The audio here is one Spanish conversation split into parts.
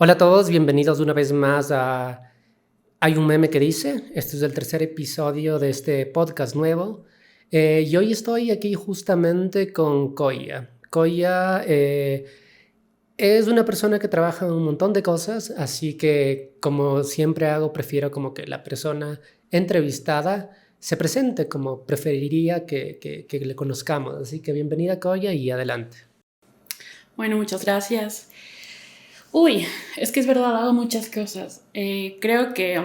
Hola a todos, bienvenidos una vez más a Hay un meme que dice. Este es el tercer episodio de este podcast nuevo. Y hoy estoy aquí justamente con Koya. Koya es una persona que trabaja en un montón de cosas, así que como siempre hago, prefiero como que la persona entrevistada se presente como preferiría que le conozcamos. Así que bienvenida Koya y adelante. Bueno, muchas gracias. Uy, es que es verdad, hago muchas cosas. Creo que,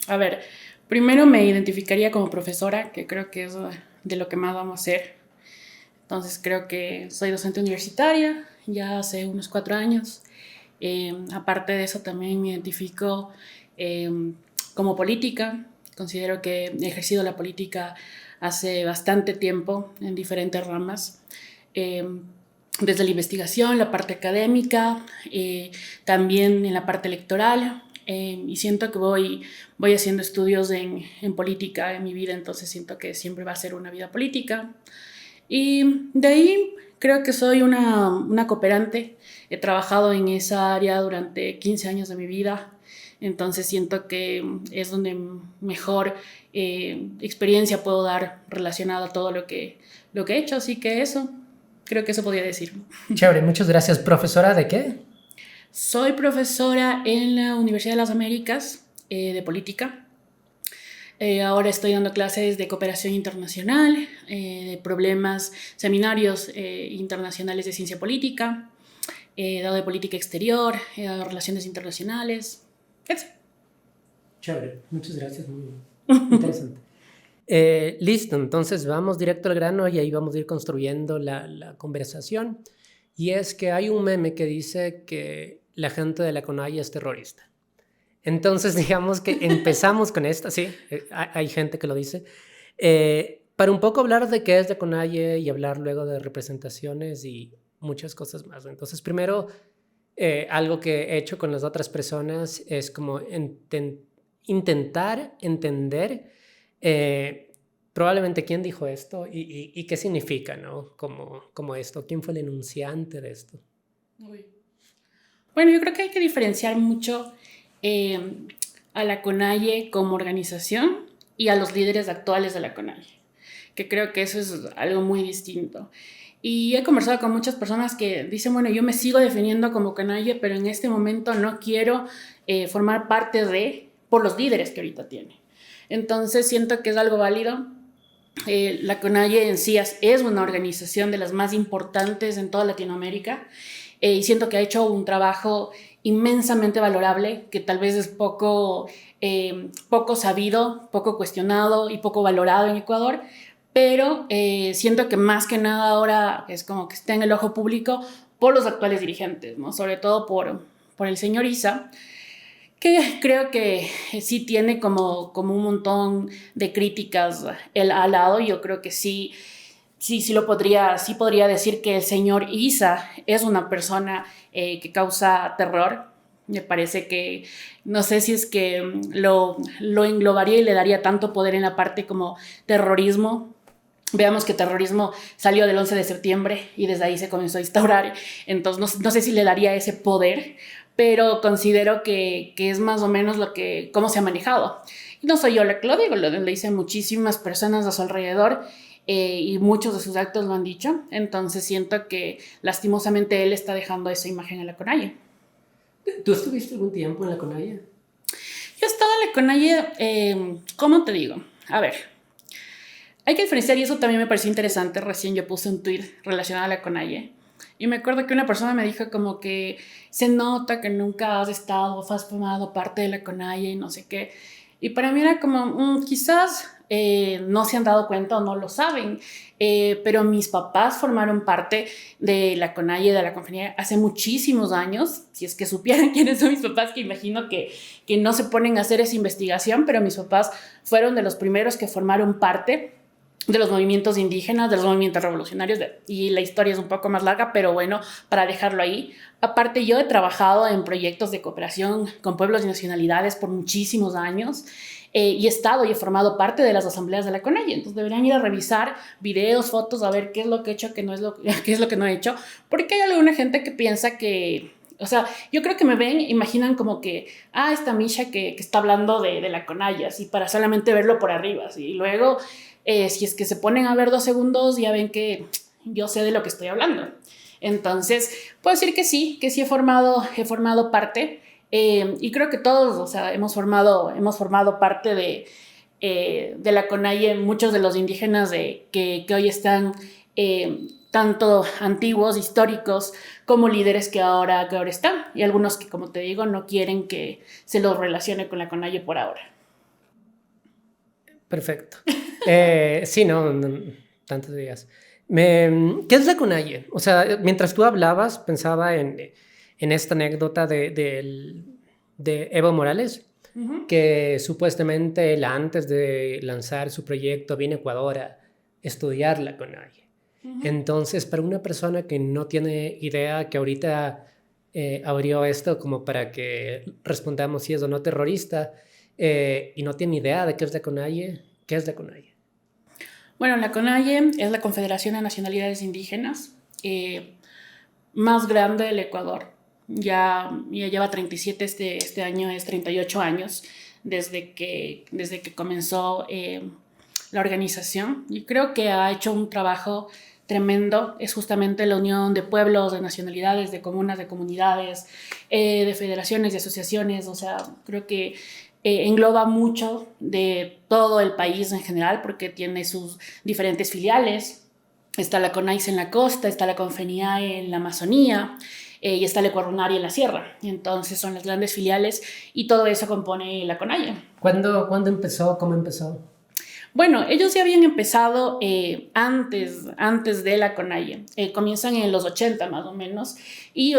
a ver, primero me identificaría como profesora, que creo que es de lo que más vamos a hacer. Entonces creo que soy docente universitaria, ya hace unos 4 años. Aparte de eso también me identifico eh, como política. Considero que he ejercido la política hace bastante tiempo en diferentes ramas. Eh, Desde la investigación, la parte académica, también en la parte electoral. Y siento que voy haciendo estudios en política en mi vida, entonces siento que siempre va a ser una vida política. Y de ahí creo que soy una cooperante. He trabajado en esa área durante 15 años de mi vida, entonces siento que es donde mejor experiencia puedo dar relacionada a todo lo que he hecho, así que eso, creo que eso podría decir. Chévere, muchas gracias. ¿Profesora de qué? Soy profesora en la Universidad de las Américas de política. Ahora estoy dando clases de cooperación internacional, de problemas, seminarios internacionales de ciencia política, he dado de política exterior, he dado relaciones internacionales, etc. Chévere, muchas gracias, muy interesante. Listo, entonces vamos directo al grano y ahí vamos a ir construyendo la conversación. Y es que hay un meme que dice que la gente de la CONAIE es terrorista. Entonces, digamos que empezamos con esta, sí, hay gente que lo dice, para un poco hablar de qué es la CONAIE y hablar luego de representaciones y muchas cosas más. Entonces, primero, algo que he hecho con las otras personas es como intentar entender probablemente quién dijo esto y qué significa, ¿no? Como esto, quién fue el enunciante de esto. Uy. Bueno, yo creo que hay que diferenciar mucho eh, a la CONAIE como organización y a los líderes actuales de la CONAIE, que creo que eso es algo muy distinto. Y he conversado con muchas personas que dicen, bueno, yo me sigo definiendo como CONAIE, pero en este momento no quiero formar parte por los líderes que ahorita tiene. Entonces siento que es algo válido. La CONAIE en sí es una organización de las más importantes en toda Latinoamérica y siento que ha hecho un trabajo inmensamente valorable, que tal vez es poco sabido, poco cuestionado y poco valorado en Ecuador, pero siento que más que nada ahora es como que está en el ojo público por los actuales dirigentes, ¿no? Sobre todo por el señor Issa, que creo que sí tiene como un montón de críticas él al lado. Yo creo que sí podría decir que el señor Issa es una persona que causa terror. Me parece que no sé si es que lo englobaría y le daría tanto poder en la parte como terrorismo. Veamos que terrorismo salió del 11 de septiembre y desde ahí se comenzó a instaurar. Entonces no sé si le daría ese poder, pero considero que es más o menos cómo se ha manejado. Y no soy yo la que lo digo, lo dicen muchísimas personas a su alrededor y muchos de sus actos lo han dicho. Entonces siento que lastimosamente él está dejando esa imagen en la CONAIE. ¿Tú estuviste algún tiempo en la CONAIE? Yo he estado en la CONAIE, ¿cómo te digo? A ver, hay que diferenciar, y eso también me pareció interesante. Recién yo puse un tweet relacionado a la CONAIE y me acuerdo que una persona me dijo como que se nota que nunca has estado o has formado parte de la CONAIE y no sé qué. Y para mí era como, quizás no se han dado cuenta o no lo saben, pero mis papás formaron parte de la CONAIE, de la Confenía, hace muchísimos años. Si es que supieran quiénes son mis papás, que imagino que no se ponen a hacer esa investigación, pero mis papás fueron de los primeros que formaron parte de los movimientos indígenas, de los movimientos revolucionarios, y la historia es un poco más larga, pero bueno, para dejarlo ahí. Aparte, yo he trabajado en proyectos de cooperación con pueblos y nacionalidades por muchísimos años, y he estado y he formado parte de las asambleas de la CONAIE. Entonces deberían ir a revisar videos, fotos, a ver qué es lo que he hecho, qué es lo que no he hecho, porque hay alguna gente que piensa que O sea, yo creo que me ven, imaginan como que, esta Misha que está hablando de la Conaya, así para solamente verlo por arriba, así. Y luego, si es que se ponen a ver 2 segundos, ya ven que yo sé de lo que estoy hablando. Entonces, puedo decir que sí he formado parte, y creo que todos, o sea, hemos formado parte de la CONAIE, muchos de los indígenas que hoy están tanto antiguos, históricos, como líderes que ahora están, y algunos que, como te digo, no quieren que se los relacione con la CONAIE por ahora. Perfecto. Sí, no, tantos días. ¿Qué es la CONAIE? O sea, mientras tú hablabas, pensaba en esta anécdota de Evo Morales, que supuestamente él, antes de lanzar su proyecto, viene a Ecuador a estudiar la CONAIE. Entonces, para una persona que no tiene idea, que ahorita abrió esto como para que respondamos si es o no terrorista, y no tiene idea de qué es la CONAIE, ¿qué es la CONAIE? Bueno, la CONAIE es la Confederación de Nacionalidades Indígenas más grande del Ecuador. Ya lleva 37, este año es 38 años desde que comenzó la organización. Y creo que ha hecho un trabajo tremendo. Es justamente la unión de pueblos, de nacionalidades, de comunas, de comunidades, de federaciones, de asociaciones. O sea, creo que engloba mucho de todo el país en general, porque tiene sus diferentes filiales. Está la CONAICE en la costa, está la CONFENIAE en la Amazonía, y está la Ecuarunari en la sierra. Entonces son las grandes filiales y todo eso compone la CONAIE. ¿Cuándo empezó? ¿Cómo empezó? Bueno, ellos ya habían empezado antes de la CONAIE. Comienzan en los 80 más o menos, y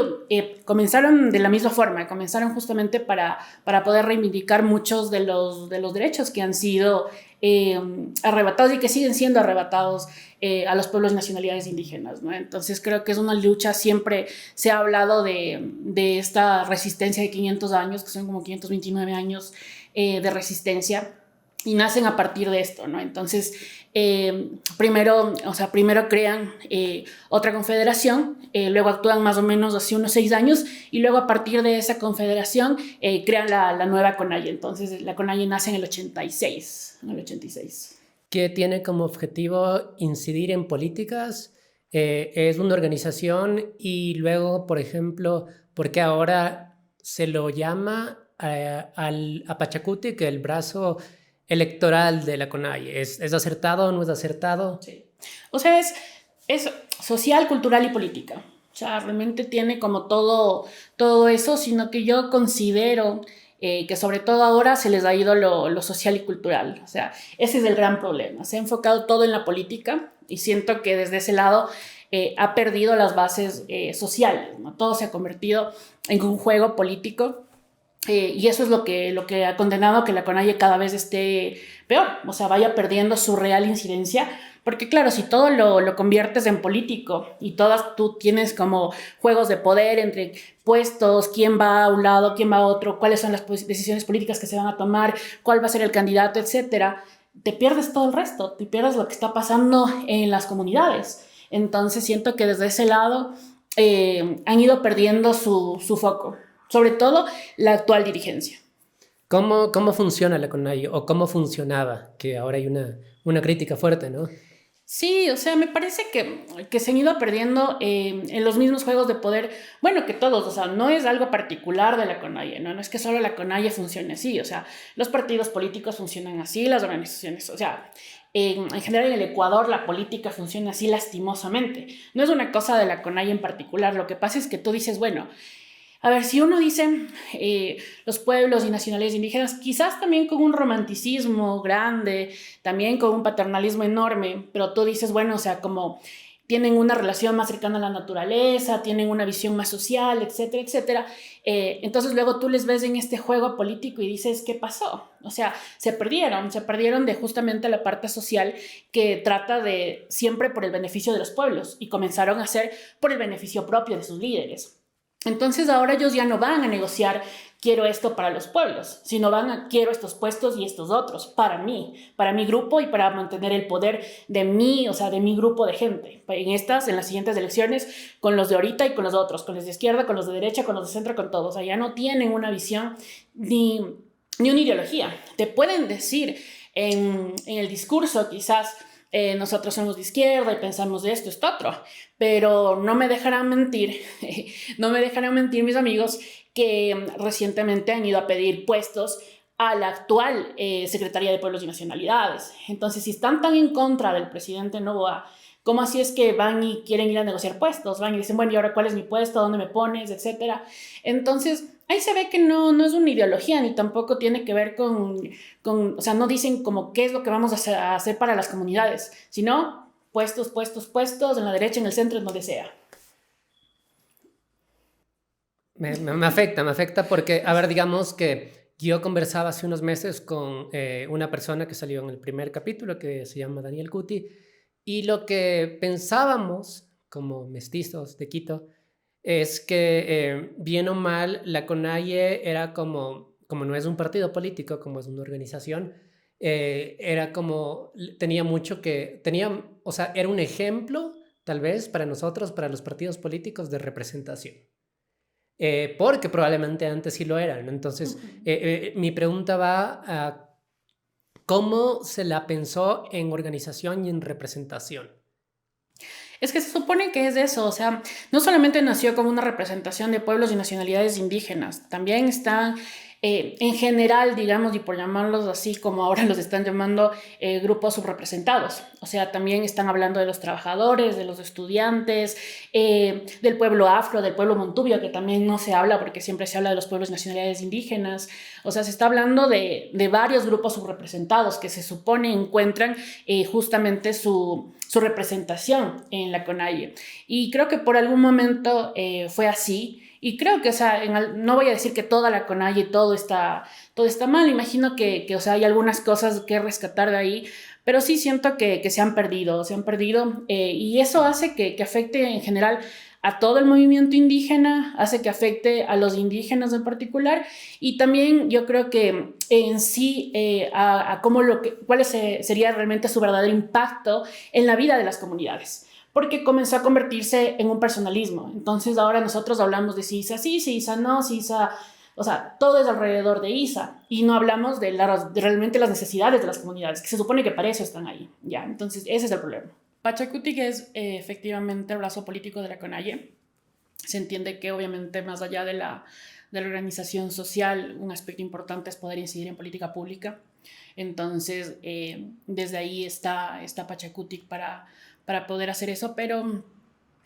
comenzaron de la misma forma. Comenzaron justamente para poder reivindicar muchos de los derechos que han sido arrebatados y que siguen siendo arrebatados a los pueblos y nacionalidades indígenas, ¿no? Entonces creo que es una lucha. Siempre se ha hablado de esta resistencia de 500 años, que son como 529 años de resistencia, y nacen a partir de esto, ¿no? Entonces, primero crean otra confederación, luego actúan más o menos hace unos 6 años, y luego a partir de esa confederación crean la nueva CONAIE. Entonces, la CONAIE nace en el 86. ¿Qué tiene como objetivo incidir en políticas? Es una organización, y luego, por ejemplo, ¿por qué ahora se lo llama a Pachacuti, que el brazo electoral de la CONAIE? ¿Es acertado o no es acertado? Sí. O sea, es social, cultural y política. O sea, realmente tiene como todo eso, sino que yo considero que sobre todo ahora se les ha ido lo social y cultural. O sea, ese es el gran problema. Se ha enfocado todo en la política, y siento que desde ese lado ha perdido las bases sociales, ¿no? Todo se ha convertido en un juego político. Y eso es lo que ha condenado que la CONAIE cada vez esté peor, o sea, vaya perdiendo su real incidencia, porque claro, si todo lo conviertes en político y tú tienes como juegos de poder entre puestos, quién va a un lado, quién va a otro, cuáles son las decisiones políticas que se van a tomar, cuál va a ser el candidato, etcétera, te pierdes todo el resto, te pierdes lo que está pasando en las comunidades. Entonces siento que desde ese lado han ido perdiendo su foco, sobre todo la actual dirigencia. ¿Cómo funciona la CONAIE, o cómo funcionaba? Que ahora hay una crítica fuerte, ¿no? Sí, o sea, me parece que se han ido perdiendo en los mismos juegos de poder. Bueno, que todos, o sea, no es algo particular de la CONAIE, ¿no? No es que solo la CONAIE funcione así, o sea, los partidos políticos funcionan así, las organizaciones, o sea, en general en el Ecuador la política funciona así, lastimosamente. No es una cosa de la CONAIE en particular. Lo que pasa es que tú dices, bueno, a ver, si uno dice los pueblos y nacionalidades indígenas, quizás también con un romanticismo grande, también con un paternalismo enorme, pero tú dices, bueno, o sea, como tienen una relación más cercana a la naturaleza, tienen una visión más social, etcétera, etcétera. Entonces luego tú les ves en este juego político y dices, ¿qué pasó? O sea, se perdieron de justamente la parte social, que trata de siempre por el beneficio de los pueblos, y comenzaron a hacer por el beneficio propio de sus líderes. Entonces ahora ellos ya no van a negociar quiero esto para los pueblos, sino van a quiero estos puestos y estos otros para mi grupo y para mantener el poder de mí, o sea, de mi grupo de gente. En las siguientes elecciones, con los de ahorita y con los otros, con los de izquierda, con los de derecha, con los de centro, con todos. O sea, ya no tienen una visión ni una ideología. Te pueden decir en el discurso quizás nosotros somos de izquierda y pensamos de esto otro, pero no me dejarán mentir, no me dejarán mentir mis amigos que recientemente han ido a pedir puestos a la actual Secretaría de Pueblos y Nacionalidades. Entonces, si están tan en contra del presidente Noboa, ¿cómo así es que van y quieren ir a negociar puestos? Van y dicen, bueno, ¿y ahora cuál es mi puesto? ¿Dónde me pones? Etcétera. Entonces, ahí se ve que no es una ideología, ni tampoco tiene que ver o sea, no dicen como qué es lo que vamos a hacer para las comunidades, sino puestos, en la derecha, en el centro, en donde sea. Me afecta porque, a ver, digamos que yo conversaba hace unos meses con una persona que salió en el primer capítulo, que se llama Daniel Cuti, y lo que pensábamos como mestizos de Quito es que, bien o mal, la CONAIE era como no es un partido político, como es una organización, era como, o sea, era un ejemplo, tal vez, para nosotros, para los partidos políticos, de representación. Porque probablemente antes sí lo eran. Entonces, mi pregunta va a cómo se la pensó en organización y en representación. Es que se supone que es eso, o sea, no solamente nació como una representación de pueblos y nacionalidades indígenas, también están en general, digamos, y por llamarlos así como ahora los están llamando, grupos subrepresentados. O sea, también están hablando de los trabajadores, de los estudiantes, del pueblo afro, del pueblo montubio, que también no se habla porque siempre se habla de los pueblos y nacionalidades indígenas. O sea, se está hablando de varios grupos subrepresentados que se supone encuentran justamente su representación en la CONAIE. Y creo que por algún momento fue así. Y creo que, o sea, no voy a decir que toda la CONAIE, todo está mal. Imagino que, o sea, hay algunas cosas que rescatar de ahí, pero sí siento que se han perdido, y eso hace que afecte en general a todo el movimiento indígena, hace que afecte a los indígenas en particular, y también yo creo que en sí a cómo cuál sería realmente su verdadero impacto en la vida de las comunidades, porque comenzó a convertirse en un personalismo. Entonces ahora nosotros hablamos de si Isa sí, si Isa no, si Isa... O sea, todo es alrededor de Isa y no hablamos de realmente las necesidades de las comunidades, que se supone que para eso están ahí, ¿ya? Entonces ese es el problema. Pachacuti, que es efectivamente el brazo político de la CONAIE, se entiende que obviamente más allá de la organización social, un aspecto importante es poder incidir en política pública. Entonces, desde ahí está Pachacuti para poder hacer eso, pero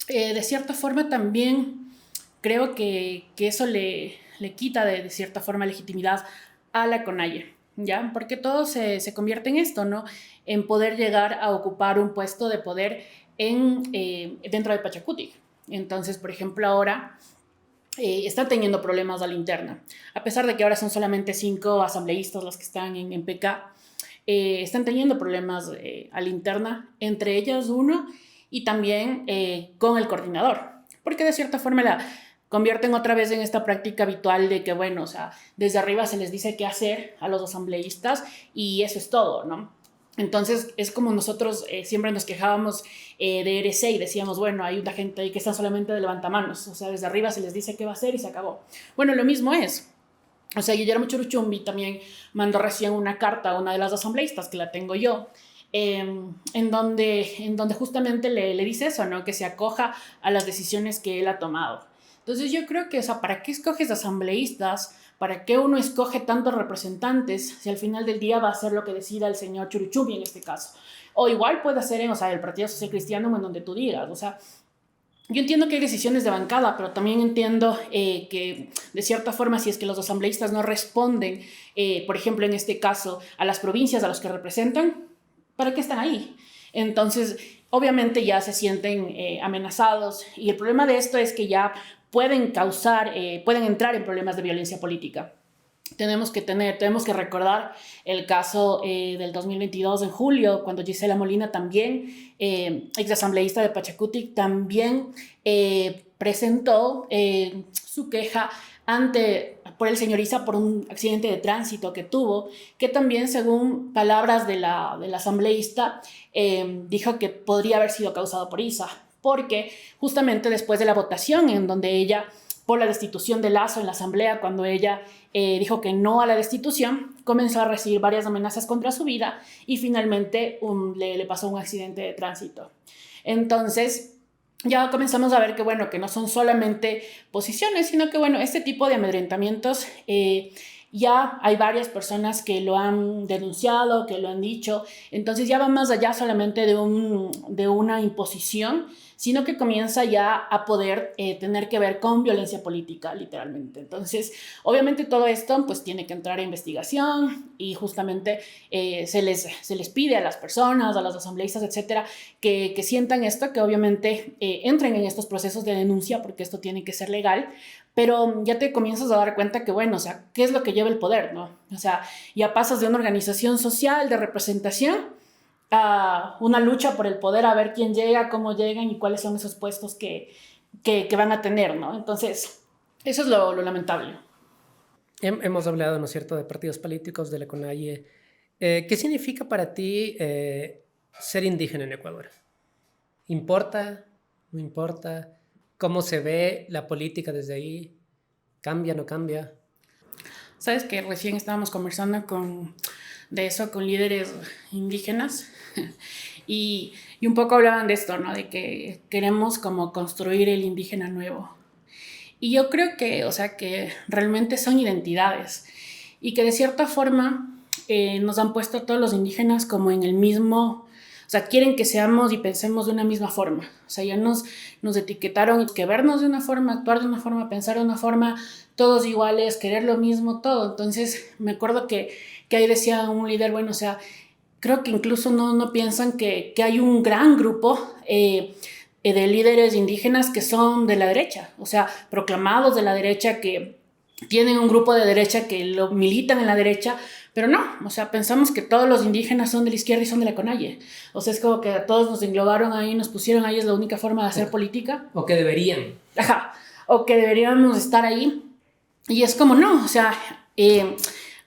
de cierta forma también creo que eso le quita de cierta forma legitimidad a la CONAIE, ¿ya? Porque todo se convierte en esto, ¿no? En poder llegar a ocupar un puesto de poder dentro de Pachacuti. Entonces, por ejemplo, ahora están teniendo problemas a la interna. A pesar de que ahora son solamente 5 asambleístas los que están en PK, están teniendo problemas a la interna, entre ellas uno, y también con el coordinador, porque de cierta forma la convierten otra vez en esta práctica habitual de que, bueno, o sea, desde arriba se les dice qué hacer a los asambleístas y eso es todo, ¿no? Entonces es como nosotros siempre nos quejábamos de RC y decíamos, bueno, hay una gente ahí que está solamente de levantamanos, o sea, desde arriba se les dice qué va a hacer y se acabó. Bueno, lo mismo es. O sea, Guillermo Churuchumbi también mandó recién una carta a una de las asambleístas, que la tengo yo, en donde justamente le dice eso, ¿no? Que se acoja a las decisiones que él ha tomado. Entonces yo creo que, o sea, ¿para qué escoges asambleístas? ¿Para qué uno escoge tantos representantes si al final del día va a ser lo que decida el señor Churuchumbi en este caso? O igual puede ser o sea, el Partido Social Cristiano en donde tú digas, o sea, yo entiendo que hay decisiones de bancada, pero también entiendo que de cierta forma si es que los asambleístas no responden, por ejemplo en este caso, a las provincias a los que representan, ¿para qué están ahí? Entonces, obviamente ya se sienten amenazados y el problema de esto es que ya pueden entrar en problemas de violencia política. Tenemos que recordar el caso del 2022 en julio, cuando Gisela Molina también, exasambleísta de Pachacuti, también presentó su queja ante por el señor Issa por un accidente de tránsito que tuvo, que también, según palabras de la asambleísta, dijo que podría haber sido causado por Issa, porque justamente después de la votación en donde ella, por la destitución de Lasso en la asamblea, cuando ella dijo que no a la destitución, comenzó a recibir varias amenazas contra su vida y finalmente le pasó un accidente de tránsito. Entonces, ya comenzamos a ver que, bueno, que no son solamente posiciones, sino que, bueno, este tipo de amedrentamientos ya hay varias personas que lo han denunciado, que lo han dicho. Entonces ya va más allá solamente de una imposición, sino que comienza ya a poder tener que ver con violencia política, literalmente. Entonces, obviamente todo esto pues tiene que entrar a investigación y justamente se les pide a las personas, a los asambleístas, etcétera, que sientan esto, que obviamente entren en estos procesos de denuncia, porque esto tiene que ser legal, pero ya te comienzas a dar cuenta que, bueno, o sea, ¿qué es lo que lleva el poder, no? O sea, ya pasas de una organización social de representación a una lucha por el poder, a ver quién llega, cómo llegan y cuáles son esos puestos que van a tener, ¿no? Entonces, eso es lo lamentable. Hemos hablado, ¿no es cierto?, de partidos políticos, de la CONAIE. ¿Qué significa para ti ser indígena en Ecuador? ¿Importa? ¿No importa? ¿Cómo se ve la política desde ahí? ¿Cambia? ¿No cambia? Sabes que recién estábamos conversando de eso con líderes indígenas y un poco hablaban de esto, ¿no? De que queremos como construir el indígena nuevo. Y yo creo que, o sea, que realmente son identidades y que de cierta forma nos han puesto a todos los indígenas como en el mismo, o sea, quieren que seamos y pensemos de una misma forma. O sea, ya nos etiquetaron que vernos de una forma, actuar de una forma, pensar de una forma, todos iguales, querer lo mismo, todo. Entonces, me acuerdo que ahí decía un líder, bueno, o sea, creo que incluso no piensan que hay un gran grupo de líderes indígenas que son de la derecha, o sea, proclamados de la derecha, que tienen un grupo de derecha que lo militan en la derecha, pero no, o sea, pensamos que todos los indígenas son de la izquierda y son de la CONAIE. O sea, es como que a todos nos englobaron ahí, nos pusieron ahí, es la única forma de hacer política. O que deberían. Ajá, o que deberíamos estar ahí. Y es como, no, o sea,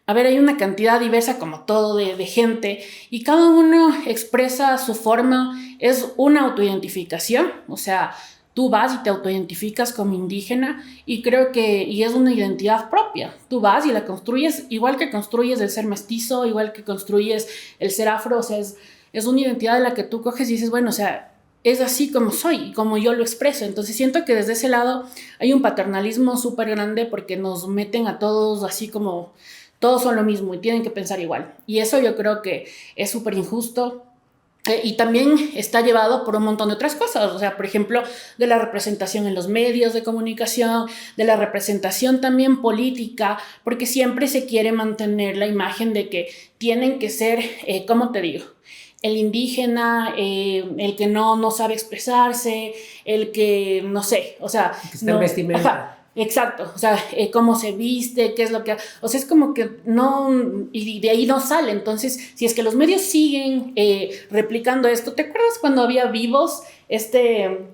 a ver, hay una cantidad diversa como todo de gente y cada uno expresa su forma, es una autoidentificación, o sea, tú vas y te autoidentificas como indígena y creo que y es una identidad propia. Tú vas y la construyes igual que construyes el ser mestizo, igual que construyes el ser afro, o sea, es una identidad de la que tú coges y dices, bueno, o sea, es así como soy, como yo lo expreso. Entonces siento que desde ese lado hay un paternalismo súper grande porque nos meten a todos así como todos son lo mismo y tienen que pensar igual. Y eso yo creo que es súper injusto. Y también está llevado por un montón de otras cosas, o sea, por ejemplo, de la representación en los medios de comunicación, de la representación también política, porque siempre se quiere mantener la imagen de que tienen que ser, ¿cómo te digo?, el indígena, el que no sabe expresarse, el que, no sé, o sea... Que está en vestimenta. Ajá, exacto, o sea, cómo se viste, qué es lo que... O sea, es como que no... Y de ahí no sale. Entonces, si es que los medios siguen replicando esto, ¿te acuerdas cuando había Vivos?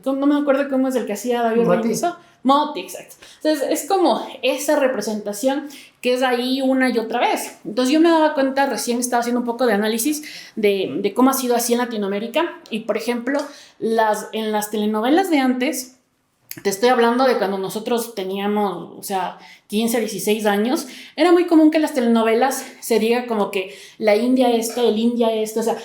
No me acuerdo cómo es el que hacía David Reynoso. Moti, exacto. Entonces, es como esa representación que es ahí una y otra vez. Entonces, yo me daba cuenta, recién estaba haciendo un poco de análisis de cómo ha sido así en Latinoamérica. Y, por ejemplo, en las telenovelas de antes... Te estoy hablando de cuando nosotros teníamos, o sea, 15, 16 años, era muy común que en las telenovelas se diga como que la India el India esto, o sea,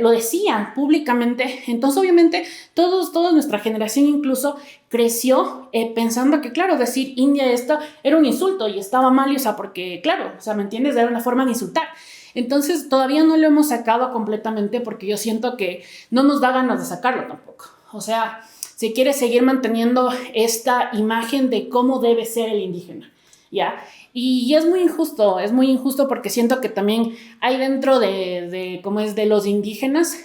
lo decían públicamente. Entonces, obviamente, toda nuestra generación incluso creció pensando que, claro, decir India esto era un insulto y estaba mal, y, o sea, porque, claro, o sea, ¿me entiendes? Era una forma de insultar. Entonces, todavía no lo hemos sacado completamente porque yo siento que no nos da ganas de sacarlo tampoco. O sea... se quiere seguir manteniendo esta imagen de cómo debe ser el indígena, ¿ya? Y es muy injusto porque siento que también hay dentro cómo es de los indígenas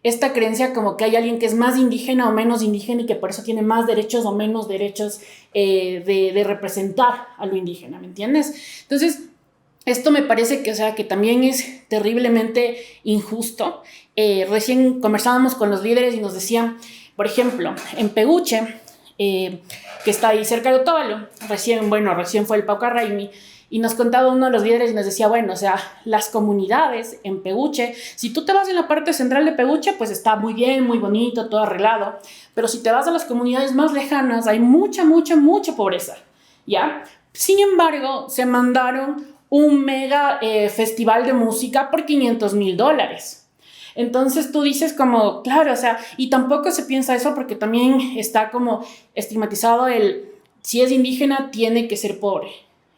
esta creencia como que hay alguien que es más indígena o menos indígena y que por eso tiene más derechos o menos derechos de representar a lo indígena, ¿me entiendes? Entonces, esto me parece que, o sea, que también es terriblemente injusto. Recién conversábamos con los líderes y nos decían... Por ejemplo, en Peguche, que está ahí cerca de Otavalo. Recién fue el Pauca Raimi, y nos contaba uno de los líderes y nos decía, bueno, o sea, las comunidades en Peguche, si tú te vas en la parte central de Peguche, pues está muy bien, muy bonito, todo arreglado, pero si te vas a las comunidades más lejanas, hay mucha pobreza, ¿ya? Sin embargo, se mandaron un mega festival de música por $500,000. Entonces tú dices como, claro, o sea, y tampoco se piensa eso porque también está como estigmatizado si es indígena, tiene que ser pobre.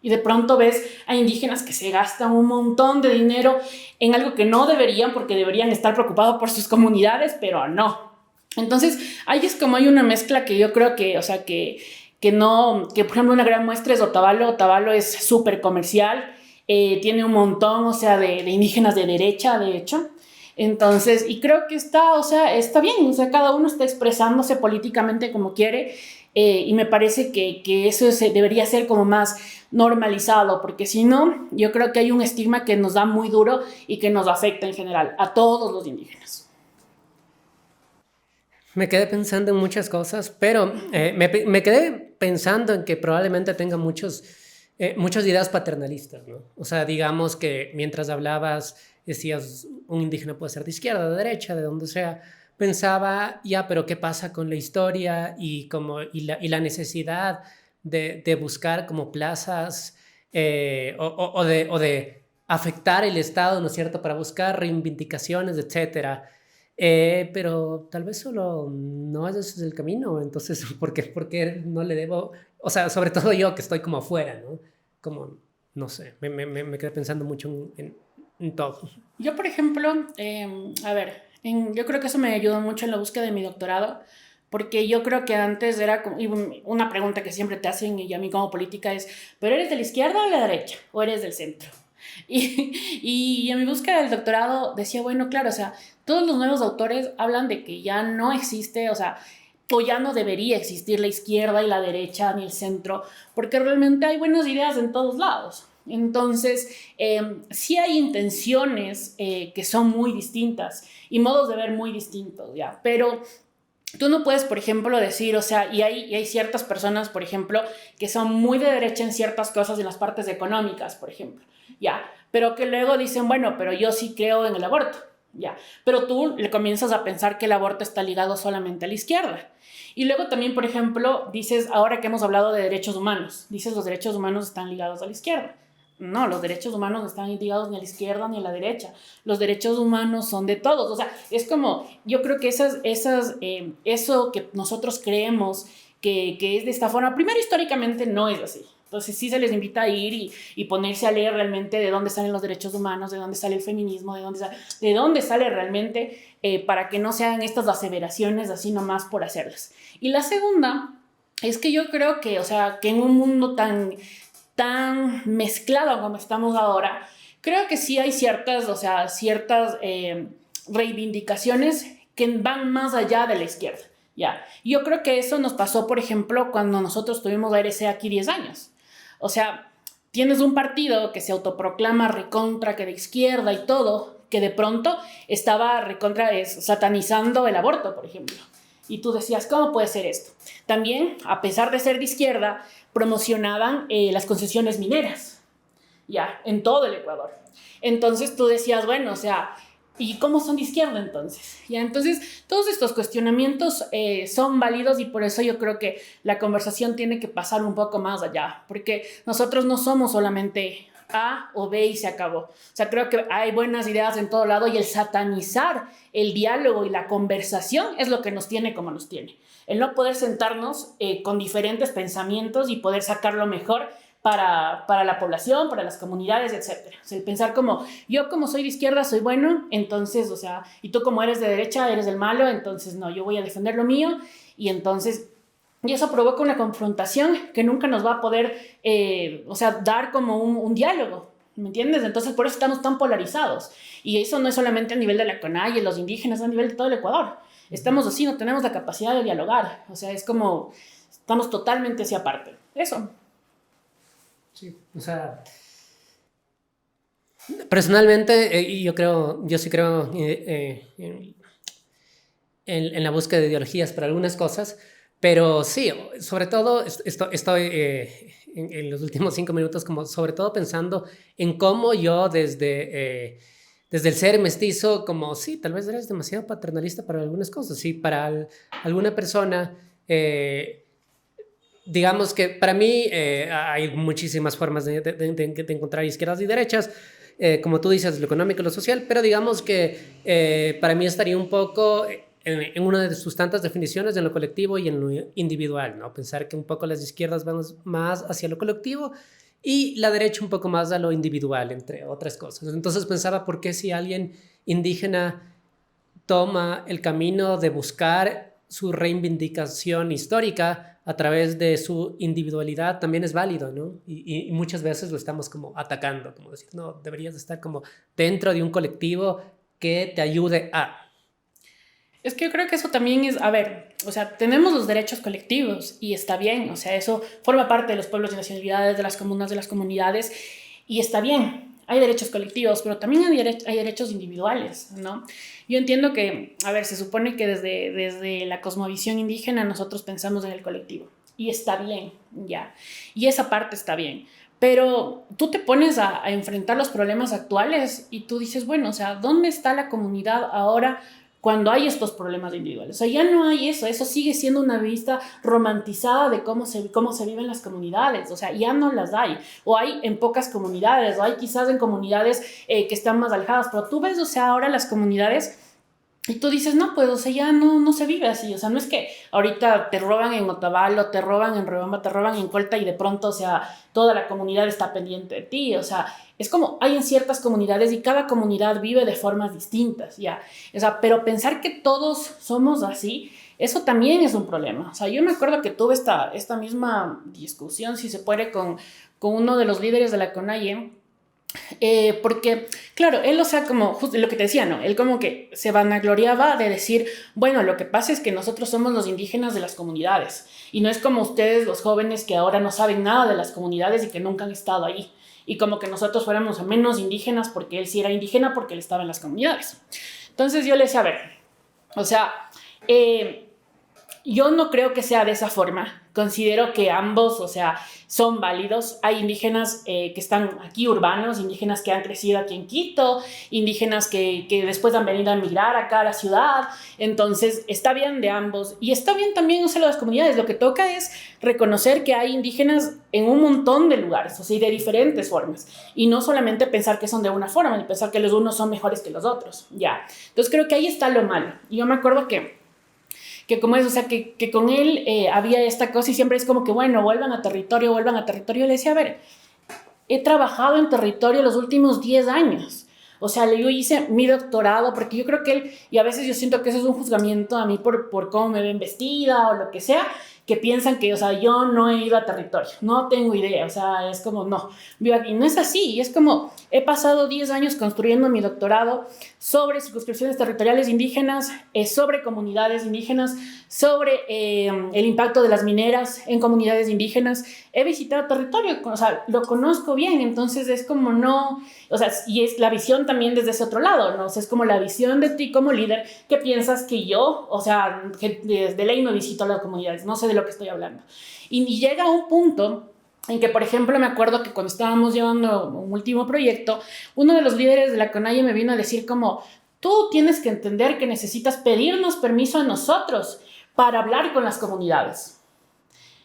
Y de pronto ves a indígenas que se gastan un montón de dinero en algo que no deberían, porque deberían estar preocupados por sus comunidades, pero no. Entonces, ahí es como hay una mezcla que yo creo que, o sea, que por ejemplo, una gran muestra es Otavalo. Otavalo es súper comercial, tiene un montón, o sea, de indígenas de derecha, de hecho. Entonces, y creo que está bien, o sea, cada uno está expresándose políticamente como quiere, y me parece que eso debería ser como más normalizado, porque si no, yo creo que hay un estigma que nos da muy duro y que nos afecta en general a todos los indígenas. Me quedé pensando en muchas cosas, pero me quedé pensando en que probablemente tenga muchas ideas paternalistas, ¿no? O sea, digamos que mientras hablabas, decías, un indígena puede ser de izquierda, de derecha, de donde sea. Pensaba, ya, pero ¿qué pasa con la historia y la necesidad de buscar como plazas o de afectar el Estado, ¿no es cierto?, para buscar reivindicaciones, etcétera. Pero tal vez solo no ese es el camino, entonces, ¿por qué no le debo? O sea, sobre todo yo que estoy como afuera, ¿no? Como, no sé, me quedé pensando mucho en todo. Yo, por ejemplo, a ver, yo creo que eso me ayudó mucho en la búsqueda de mi doctorado, porque yo creo que antes era como, y una pregunta que siempre te hacen, y a mí como política es, ¿pero eres de la izquierda o de la derecha? ¿O eres del centro? Y en mi búsqueda del doctorado decía, bueno, claro, o sea, todos los nuevos autores hablan de que ya no existe, o ya no debería existir la izquierda y la derecha ni el centro, porque realmente hay buenas ideas en todos lados. Entonces, sí hay intenciones que son muy distintas y modos de ver muy distintos, ¿ya? Pero tú no puedes, por ejemplo, decir, o sea, y hay ciertas personas, por ejemplo, que son muy de derecha en ciertas cosas, en las partes económicas, por ejemplo, ¿ya? Pero que luego dicen, bueno, pero yo sí creo en el aborto, ¿ya? Pero tú le comienzas a pensar que el aborto está ligado solamente a la izquierda. Y luego también, por ejemplo, dices, ahora que hemos hablado de derechos humanos, dices los derechos humanos están ligados a la izquierda. No, los derechos humanos no están ligados ni a la izquierda ni a la derecha. Los derechos humanos son de todos. O sea, es como, yo creo que eso que nosotros creemos que es de esta forma, primero históricamente no es así. Entonces sí se les invita a ir y ponerse a leer realmente de dónde salen los derechos humanos, de dónde sale el feminismo, de dónde sale realmente, para que no se hagan estas aseveraciones así nomás por hacerlas. Y la segunda es que yo creo que, o sea, que en un mundo tan mezclado como estamos ahora, creo que sí hay ciertas reivindicaciones que van más allá de la izquierda. Ya. Yo creo que eso nos pasó, por ejemplo, cuando nosotros tuvimos la RC aquí 10 años. O sea, tienes un partido que se autoproclama recontra, que de izquierda y todo, que de pronto estaba recontra satanizando el aborto, por ejemplo. Y tú decías, ¿cómo puede ser esto? También, a pesar de ser de izquierda, promocionaban las concesiones mineras, ya, en todo el Ecuador. Entonces tú decías, bueno, o sea, ¿y cómo son de izquierda entonces? Ya, entonces, todos estos cuestionamientos son válidos, y por eso yo creo que la conversación tiene que pasar un poco más allá, porque nosotros no somos solamente A o B y se acabó. O sea, creo que hay buenas ideas en todo lado, y el satanizar el diálogo y la conversación es lo que nos tiene como nos tiene. El no poder sentarnos con diferentes pensamientos y poder sacar lo mejor para la población, para las comunidades, etc. O sea, el pensar como, yo como soy de izquierda soy bueno, entonces, o sea, y tú como eres de derecha eres el malo, entonces no, yo voy a defender lo mío, y entonces, y eso provoca una confrontación que nunca nos va a poder, dar como un diálogo, ¿me entiendes? Entonces, por eso estamos tan polarizados, y eso no es solamente a nivel de la CONAIE y los indígenas, a nivel de todo el Ecuador. Estamos así, no tenemos la capacidad de dialogar, o sea, es como, estamos totalmente hacia aparte. Eso. Sí, o sea, personalmente, yo sí creo en la búsqueda de ideologías para algunas cosas, Pero sí, sobre todo estoy en los últimos 5 minutos como sobre todo pensando en cómo yo desde el ser mestizo, como sí, tal vez eres demasiado paternalista para algunas cosas, sí, para alguna persona, digamos que para mí hay muchísimas formas de encontrar izquierdas y derechas, como tú dices, lo económico y lo social, pero digamos que para mí estaría un poco en una de sus tantas definiciones en lo colectivo y en lo individual, ¿no? Pensar que un poco las izquierdas van más hacia lo colectivo y la derecha un poco más a lo individual, entre otras cosas. Entonces pensaba, ¿por qué si alguien indígena toma el camino de buscar su reivindicación histórica a través de su individualidad también es válido, ¿no? Y muchas veces lo estamos como atacando, como decir, no, deberías estar como dentro de un colectivo que te ayude a... Es que yo creo que eso también es, a ver, o sea, tenemos los derechos colectivos y está bien, o sea, eso forma parte de los pueblos y nacionalidades, de las comunas, de las comunidades y está bien. Hay derechos colectivos, pero también hay derechos individuales, ¿no? Yo entiendo que, a ver, se supone que desde la cosmovisión indígena nosotros pensamos en el colectivo y está bien, ya, y esa parte está bien. Pero tú te pones a enfrentar los problemas actuales y tú dices, bueno, o sea, ¿dónde está la comunidad ahora cuando hay estos problemas individuales? O sea, ya no hay eso sigue siendo una vista romantizada de cómo se viven las comunidades, o sea, ya no las hay, o hay en pocas comunidades, o hay quizás en comunidades que están más alejadas, pero tú ves, o sea, ahora las comunidades y tú dices, no, pues, o sea, ya no se vive así, o sea, no es que ahorita te roban en Otavalo, te roban en Riobamba, te roban en Colta y de pronto, o sea, toda la comunidad está pendiente de ti, o sea, es como hay en ciertas comunidades y cada comunidad vive de formas distintas, ya, o sea, pero pensar que todos somos así, eso también es un problema, o sea, yo me acuerdo que tuve esta misma discusión, si se puede, con uno de los líderes de la CONAIE, porque, claro, él, o sea, como justo lo que te decía, ¿no? Él como que se vanagloriaba de decir, bueno, lo que pasa es que nosotros somos los indígenas de las comunidades y no es como ustedes, los jóvenes, que ahora no saben nada de las comunidades y que nunca han estado ahí. Y como que nosotros fuéramos menos indígenas porque él sí era indígena porque él estaba en las comunidades. Entonces yo le decía, a ver, o sea, yo no creo que sea de esa forma. Considero que ambos, o sea, son válidos. Hay indígenas que están aquí urbanos, indígenas que han crecido aquí en Quito, indígenas que después han venido a emigrar acá a la ciudad. Entonces, está bien de ambos. Y está bien también, o sea, las comunidades. Lo que toca es reconocer que hay indígenas en un montón de lugares, o sea, y de diferentes formas. Y no solamente pensar que son de una forma, ni pensar que los unos son mejores que los otros. Ya. Entonces, creo que ahí está lo malo. Y yo me acuerdo que como es, o sea, que con él había esta cosa y siempre es como que, bueno, vuelvan a territorio. Le decía, a ver, he trabajado en territorio los últimos 10 años. O sea, yo hice mi doctorado, porque yo creo que él, y a veces yo siento que eso es un juzgamiento a mí por cómo me ven vestida o lo que sea, que piensan que, o sea, yo no he ido a territorio, no tengo idea, o sea, es como, no, vivo aquí. No es así, es como, he pasado 10 años construyendo mi doctorado sobre circunscripciones territoriales indígenas, sobre comunidades indígenas, sobre el impacto de las mineras en comunidades indígenas. He visitado territorio, o sea, lo conozco bien, entonces es como no, o sea, y es la visión también desde ese otro lado, ¿no? O sea, es como la visión de ti como líder, que piensas que yo, o sea, que de ley no visito a las comunidades, no sé de lo que estoy hablando. Y llega un punto en que, por ejemplo, me acuerdo que cuando estábamos llevando un último proyecto, uno de los líderes de la CONAIE me vino a decir como, tú tienes que entender que necesitas pedirnos permiso a nosotros para hablar con las comunidades.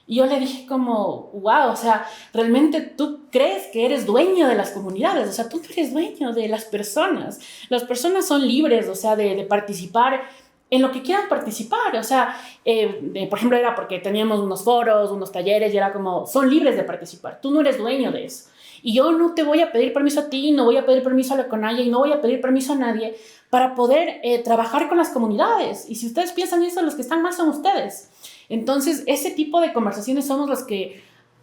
Y yo le dije como, wow, o sea, realmente tú crees que eres dueño de las comunidades, o sea, tú no eres dueño de las personas. Las personas son libres, o sea, de participar en lo que quieran participar, o sea, por ejemplo, era porque teníamos unos foros, unos talleres, y era como, son libres de participar, tú no eres dueño de eso. Y yo no te voy a pedir permiso a ti, no voy a pedir permiso a la CONAIE y no voy a pedir permiso a nadie para poder trabajar con las comunidades. Y si ustedes piensan eso, los que están mal son ustedes. Entonces, ese tipo de conversaciones somos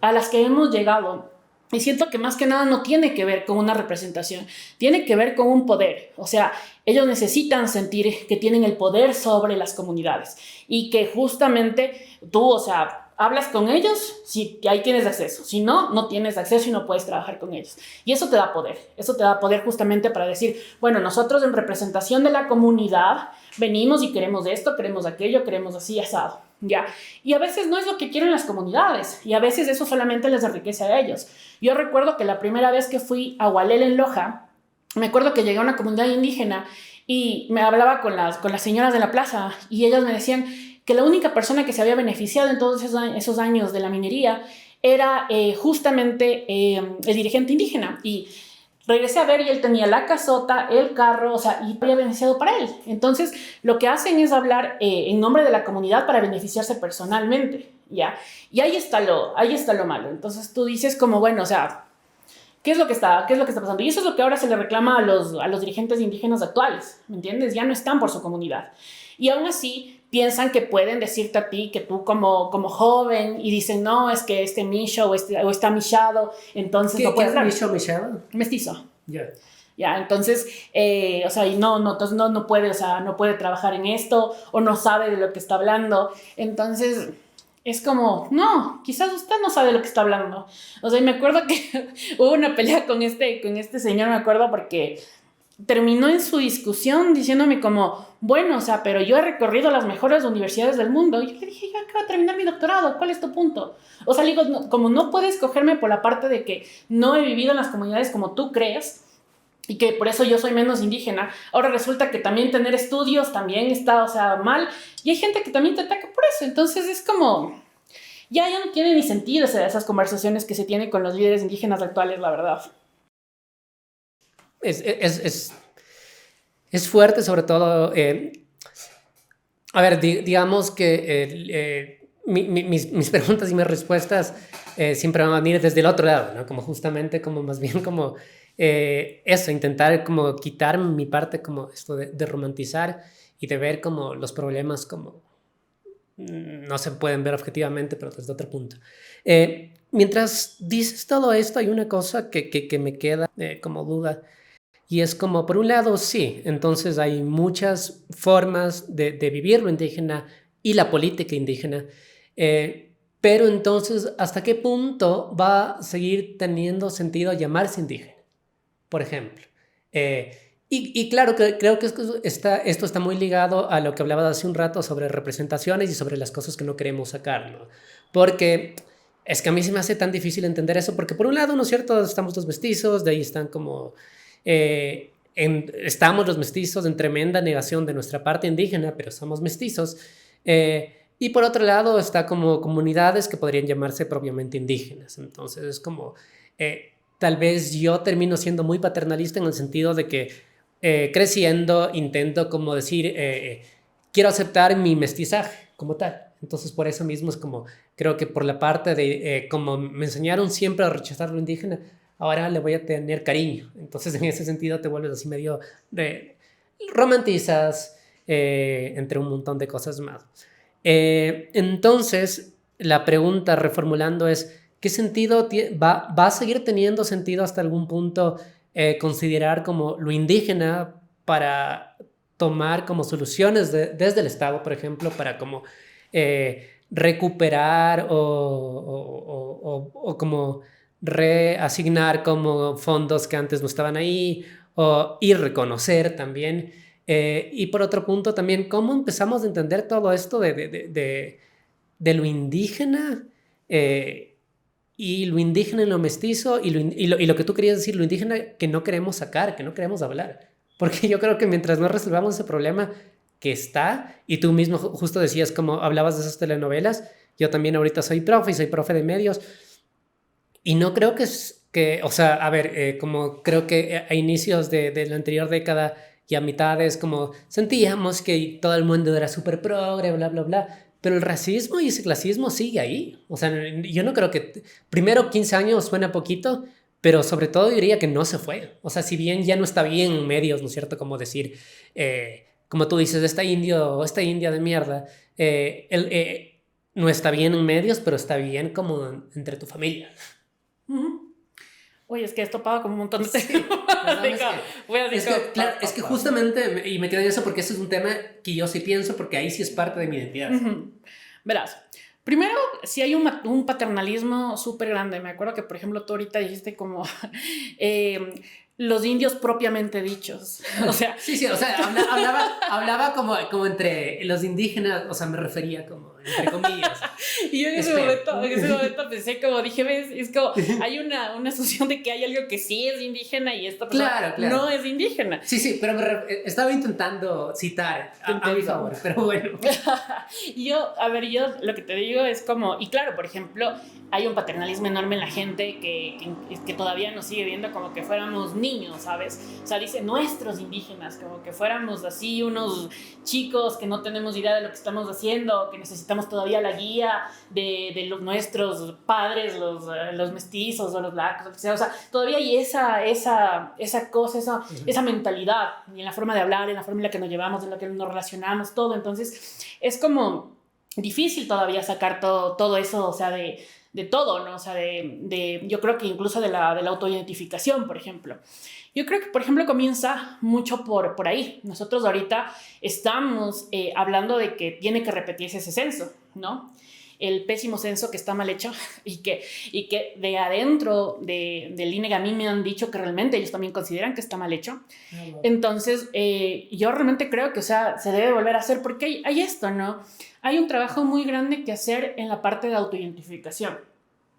a las que hemos llegado. Y siento que más que nada no tiene que ver con una representación, tiene que ver con un poder. O sea, ellos necesitan sentir que tienen el poder sobre las comunidades y que justamente tú, o sea, hablas con ellos si ahí tienes acceso. Si no, no tienes acceso y no puedes trabajar con ellos. Y eso te da poder. Eso te da poder justamente para decir, bueno, nosotros en representación de la comunidad venimos y queremos esto, queremos aquello, queremos así, asado. Ya. Y a veces no es lo que quieren las comunidades. Y a veces eso solamente les enriquece a ellos. Yo recuerdo que la primera vez que fui a Hualel en Loja, me acuerdo que llegué a una comunidad indígena y me hablaba con las señoras de la plaza y ellas me decían que la única persona que se había beneficiado en todos esos años de la minería era justamente el dirigente indígena. Y regresé a ver y él tenía la casota, el carro, o sea, y había beneficiado para él. Entonces, lo que hacen es hablar en nombre de la comunidad para beneficiarse personalmente, ¿ya? Y ahí está lo malo. Entonces, tú dices como, bueno, o sea, ¿qué es lo que está pasando? Y eso es lo que ahora se le reclama a los dirigentes indígenas actuales, ¿me entiendes? Ya no están por su comunidad. Y aún así piensan que pueden decirte a ti que tú como joven y dicen, no, es que este misho o está mishado, entonces no puedes hablar. ¿Qué es mishado? Mestizo. Ya. Ya, entonces, o sea, y entonces no puede, o sea, no puede trabajar en esto o no sabe de lo que está hablando. Entonces, es como, no, quizás usted no sabe de lo que está hablando. O sea, y me acuerdo que hubo una pelea con este señor, me acuerdo, porque terminó en su discusión diciéndome como, bueno, o sea, pero yo he recorrido las mejores universidades del mundo. Y yo le dije, yo acabo de terminar mi doctorado, ¿cuál es tu punto? O sea, le digo, no, como no puedes cogerme por la parte de que no he vivido en las comunidades como tú crees, y que por eso yo soy menos indígena, ahora resulta que también tener estudios también está, o sea, mal, y hay gente que también te ataca por eso. Entonces es como, ya no tiene ni sentido esas conversaciones que se tienen con los líderes indígenas actuales, la verdad. Es fuerte, sobre todo. A ver, digamos que mis preguntas y mis respuestas siempre van a venir desde el otro lado, ¿no? Como justamente, como más bien como eso, intentar como quitar mi parte como esto de romantizar y de ver como los problemas como no se pueden ver objetivamente, pero desde otro punto. Mientras dices todo esto, hay una cosa que me queda como duda. Y es como, por un lado, sí, entonces hay muchas formas de vivir lo indígena y la política indígena, pero entonces, ¿hasta qué punto va a seguir teniendo sentido llamarse indígena? Por ejemplo. Y claro, creo que esto está muy ligado a lo que hablaba hace un rato sobre representaciones y sobre las cosas que no queremos sacar, ¿no? Porque es que a mí se me hace tan difícil entender eso, porque por un lado, ¿no es cierto?, estamos los mestizos, de ahí están como... estamos los mestizos en tremenda negación de nuestra parte indígena, pero somos mestizos. Y por otro lado está como comunidades que podrían llamarse propiamente indígenas. Entonces es como, tal vez yo termino siendo muy paternalista en el sentido de que creciendo intento como decir, quiero aceptar mi mestizaje como tal. Entonces por eso mismo es como, creo que por la parte de, como me enseñaron siempre a rechazar lo indígena, ahora le voy a tener cariño. Entonces, en ese sentido, te vuelves así medio romantizas, entre un montón de cosas más. Entonces, la pregunta, reformulando, es, ¿qué sentido va a seguir teniendo sentido hasta algún punto considerar como lo indígena para tomar como soluciones desde el Estado, por ejemplo, para como recuperar o como reasignar como fondos que antes no estaban ahí y reconocer también? Y por otro punto también, ¿cómo empezamos a entender todo esto de lo indígena y lo indígena en lo mestizo y lo que tú querías decir, lo indígena que no queremos sacar, que no queremos hablar? Porque yo creo que mientras no resolvamos ese problema que está, y tú mismo justo decías, como hablabas de esas telenovelas, yo también ahorita soy profe de medios, y no creo o sea, a ver, como creo que a inicios de la anterior década y a mitades, como sentíamos que todo el mundo era súper progre, bla, bla, bla, pero el racismo y ese clasismo sigue ahí. O sea, yo no creo que, primero 15 años suena poquito, pero sobre todo diría que no se fue. O sea, si bien ya no está bien en medios, ¿no es cierto? Como decir, como tú dices, esta india de mierda, no está bien en medios, pero está bien como entre tu familia. Oye, es que esto paga como un montón de sí, claro, es que justamente, y me quedo en eso porque ese es un tema que yo sí pienso, porque ahí sí es parte de mi identidad. Verás, Primero, sí hay un paternalismo súper grande. Me acuerdo que, por ejemplo, tú ahorita dijiste como los indios propiamente dichos. O sea, sí, o sea, hablaba como entre los indígenas, o sea, me refería como entre comillas. y yo en ese momento pensé como, dije, ves, es como, hay una asunción de que hay algo que sí es indígena y esta persona no es indígena. Sí, pero estaba intentando citar a mi favor, pero bueno. Yo lo que te digo es como, y claro, por ejemplo, hay un paternalismo enorme en la gente que todavía nos sigue viendo como que fuéramos niños, ¿sabes? O sea, dice nuestros indígenas, como que fuéramos así unos chicos que no tenemos idea de lo que estamos haciendo, que necesitamos todavía la guía de los nuestros padres, los mestizos o los blancos, o lo que sea. O sea, todavía hay esa cosa, esa mentalidad, y en la forma de hablar, en la forma en la que nos llevamos, en la que nos relacionamos, todo. Entonces, es como difícil todavía sacar todo eso, o sea, de todo, ¿no? O sea, yo creo que incluso de la autoidentificación, por ejemplo. Yo creo que, por ejemplo, comienza mucho por ahí. Nosotros ahorita estamos hablando de que tiene que repetirse ese censo, ¿no? El pésimo censo que está mal hecho y que de adentro del INEG a mí me han dicho que realmente ellos también consideran que está mal hecho. Entonces, yo realmente creo que, o sea, se debe volver a hacer porque hay esto, ¿no? Hay un trabajo muy grande que hacer en la parte de autoidentificación.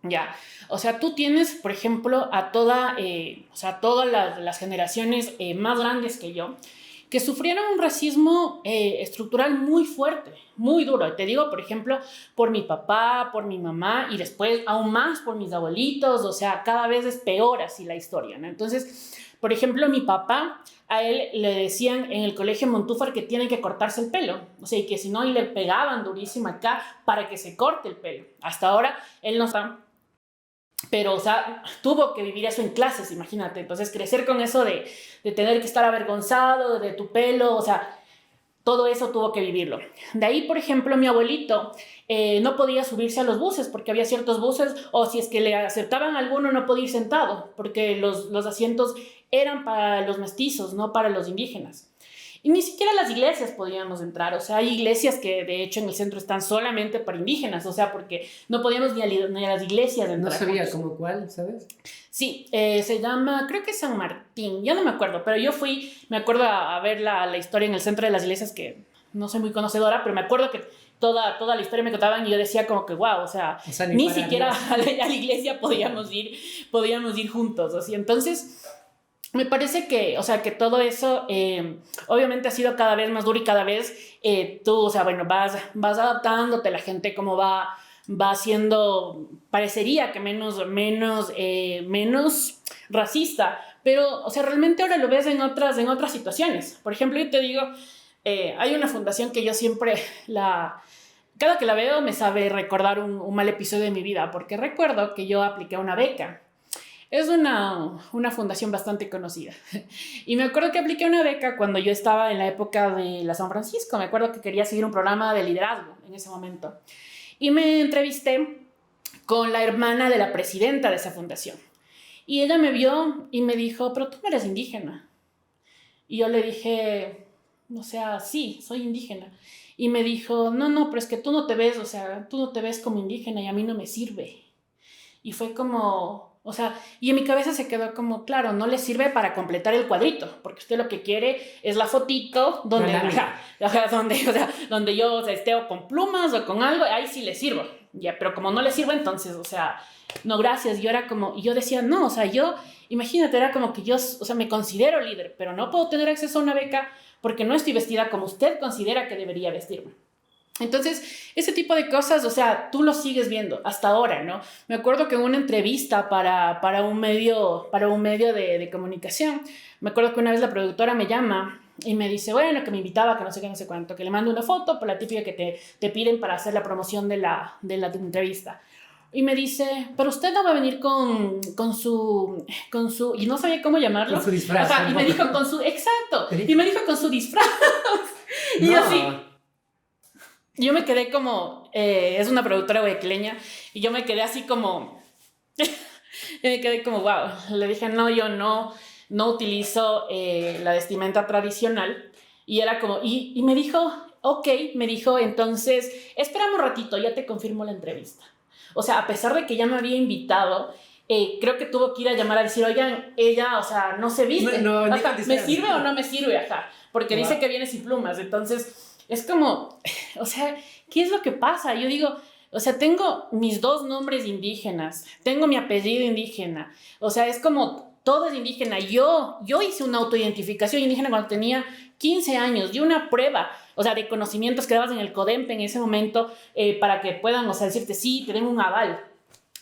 Ya, o sea, tú tienes, por ejemplo, a todas las generaciones más grandes que yo, que sufrieron un racismo estructural muy fuerte, muy duro. Te digo, por ejemplo, por mi papá, por mi mamá y después aún más por mis abuelitos. O sea, cada vez es peor así la historia, ¿no? Entonces, por ejemplo, mi papá, a él le decían en el colegio Montúfar que tiene que cortarse el pelo. O sea, y que si no, y le pegaban durísimo acá para que se corte el pelo. Hasta ahora, él no está... Pero, o sea, tuvo que vivir eso en clases, imagínate. Entonces, crecer con eso de tener que estar avergonzado de tu pelo, o sea, todo eso tuvo que vivirlo. De ahí, por ejemplo, mi abuelito no podía subirse a los buses porque había ciertos buses, o si es que le aceptaban alguno, no podía ir sentado, porque los asientos eran para los mestizos, no para los indígenas. Y ni siquiera las iglesias podíamos entrar. O sea, hay iglesias que de hecho en el centro están solamente para indígenas. O sea, porque no podíamos ni a las iglesias entrar. No sabía como cuál, ¿sabes? Sí, se llama, creo que es San Martín, ya no me acuerdo, pero yo fui, me acuerdo a ver la historia en el centro de las iglesias, que no soy muy conocedora, pero me acuerdo que toda la historia me contaban y yo decía como que wow, o sea ni siquiera a la iglesia podíamos ir juntos, así. Entonces me parece que, o sea, que todo eso obviamente ha sido cada vez más duro y cada vez tú, o sea, bueno, vas adaptándote, la gente como va siendo, parecería que menos racista, pero, o sea, realmente ahora lo ves en otras situaciones. Por ejemplo, yo te digo, hay una fundación que yo siempre cada que la veo me sabe recordar un mal episodio de mi vida, porque recuerdo que yo apliqué una beca. Es una fundación bastante conocida. Y me acuerdo que apliqué una beca cuando yo estaba en la época de la San Francisco. Me acuerdo que quería seguir un programa de liderazgo en ese momento. Y me entrevisté con la hermana de la presidenta de esa fundación. Y ella me vio y me dijo, pero tú no eres indígena. Y yo le dije, o sea, sí, soy indígena. Y me dijo, no, pero es que tú no te ves, o sea, tú no te ves como indígena y a mí no me sirve. Y fue como, o sea, y en mi cabeza se quedó como, claro, no le sirve para completar el cuadrito, porque usted lo que quiere es la fotito donde, donde yo, o sea, esté o con plumas o con algo, ahí sí le sirvo. Ya, pero como no le sirve, entonces, o sea, no, gracias. Yo era como, y yo decía, no, o sea, yo, imagínate, era como que yo, o sea, me considero líder, pero no puedo tener acceso a una beca porque no estoy vestida como usted considera que debería vestirme. Entonces, ese tipo de cosas, o sea, tú lo sigues viendo hasta ahora, ¿no? Me acuerdo que en una entrevista para un medio de comunicación, me acuerdo que una vez la productora me llama y me dice, bueno, que me invitaba, que no sé qué, no sé cuánto, que le mando una foto por la típica que te piden para hacer la promoción de la entrevista. Y me dice, pero usted no va a venir con su, y no sabía cómo llamarlo. Con su disfraz. Ajá, y me dijo con su, exacto, y me dijo con su disfraz. Y no. así... Yo me quedé como, es una productora guayaquileña, y yo me quedé así como, me quedé como, wow. Le dije, no, yo no utilizo la vestimenta tradicional. Y era como, y me dijo, ok, me dijo, entonces, espérame un ratito, ya te confirmo la entrevista. O sea, a pesar de que ya me había invitado, creo que tuvo que ir a llamar a decir, oigan, ella, o sea, no se viste. Ajá, ¿me sirve o no me sirve? Ajá, porque dice que viene sin plumas. Entonces, es como, o sea, ¿qué es lo que pasa? Yo digo, o sea, tengo mis 2 nombres indígenas, tengo mi apellido indígena, o sea, es como, todo es indígena. Yo hice una autoidentificación indígena cuando tenía 15 años, di una prueba, o sea, de conocimientos que dabas en el CODEMPE en ese momento, para que puedan, o sea, decirte, sí, te den un aval.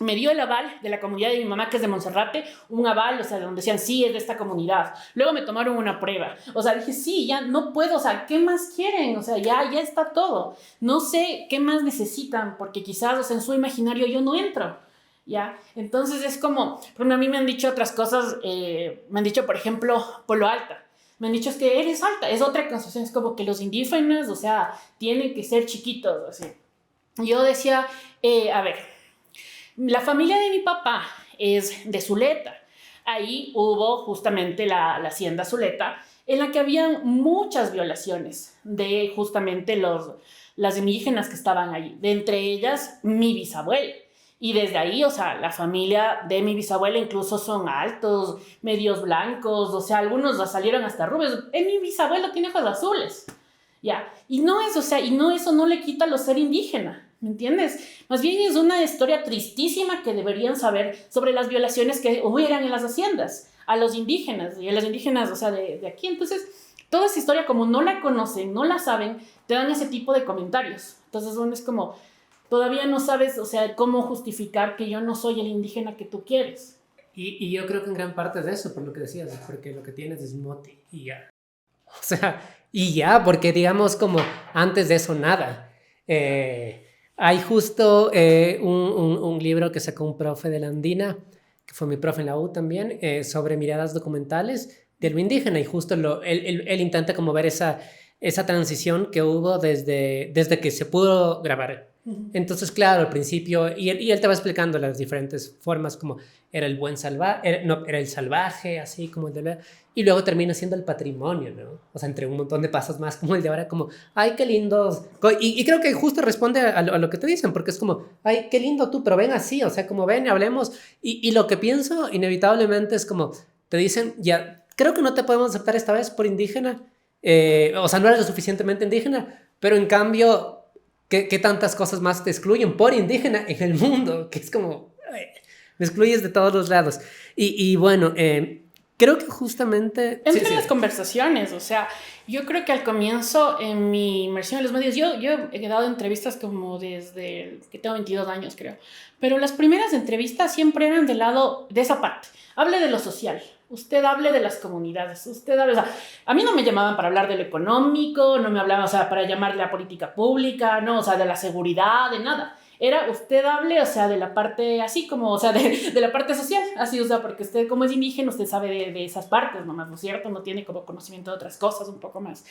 Me dio el aval de la comunidad de mi mamá, que es de Monserrate, un aval, o sea, donde decían, sí, es de esta comunidad. Luego me tomaron una prueba. O sea, dije, sí, ya no puedo, o sea, ¿qué más quieren? O sea, ya está todo. No sé qué más necesitan, porque quizás, o sea, en su imaginario yo no entro, ¿ya? Entonces es como, pero a mí me han dicho otras cosas, me han dicho, por ejemplo, por lo alta. Me han dicho, es que eres alta, es otra concepción, es como que los indígenas, o sea, tienen que ser chiquitos, así. Yo decía, a ver, la familia de mi papá es de Zuleta. Ahí hubo justamente la hacienda Zuleta, en la que había muchas violaciones de justamente las indígenas que estaban ahí. De entre ellas, mi bisabuela. Y desde ahí, o sea, la familia de mi bisabuela incluso son altos, medios blancos, o sea, algunos salieron hasta rubios. Mi bisabuelo tiene ojos azules, ¿ya? Y no es, o sea, y no, eso no le quita lo ser indígena, ¿me entiendes? Más bien es una historia tristísima que deberían saber sobre las violaciones que hubieran en las haciendas a los indígenas, y a los indígenas, o sea, de aquí. Entonces, toda esa historia, como no la conocen, no la saben, te dan ese tipo de comentarios. Entonces, uno es como, todavía no sabes, o sea, cómo justificar que yo no soy el indígena que tú quieres. Y yo creo que en gran parte de eso, por lo que decías, porque lo que tienes es mote y ya. O sea, y ya, porque digamos como antes de eso nada. Hay justo un libro que sacó un profe de la Andina, que fue mi profe en la U también, sobre miradas documentales de lo indígena, y justo él intenta como ver esa transición que hubo desde que se pudo grabar. Entonces, claro, al principio, y él te va explicando las diferentes formas, como era el buen salvaje, no, era el salvaje, así como el de... Y luego termina siendo el patrimonio, ¿no? O sea, entre un montón de pasos más, como el de ahora, como, ay, qué lindos. Y creo que justo responde a lo que te dicen, porque es como, ay, qué lindo tú, pero ven así, o sea, como ven y hablemos. Y lo que pienso, inevitablemente, es como, te dicen, ya, creo que no te podemos aceptar esta vez por indígena, o sea, no eres lo suficientemente indígena, pero en cambio... ¿Qué tantas cosas más te excluyen por indígena en el mundo? Que es como, me excluyes de todos los lados. Y bueno, creo que justamente... Entre las conversaciones, o sea, yo creo que al comienzo, en mi inmersión en los medios, yo he dado entrevistas como desde que tengo 22 años, creo. Pero las primeras entrevistas siempre eran del lado de esa parte. Hable de lo social. Usted hable de las comunidades, usted hable, o sea, a mí no me llamaban para hablar de lo económico, no me hablaban, o sea, para llamarle a política pública, no, o sea, de la seguridad, de nada. Era usted hable, o sea, de la parte así como, o sea, de la parte social, así, o sea, porque usted como es indígena, usted sabe de esas partes nomás, ¿no es cierto? No tiene como conocimiento de otras cosas un poco más.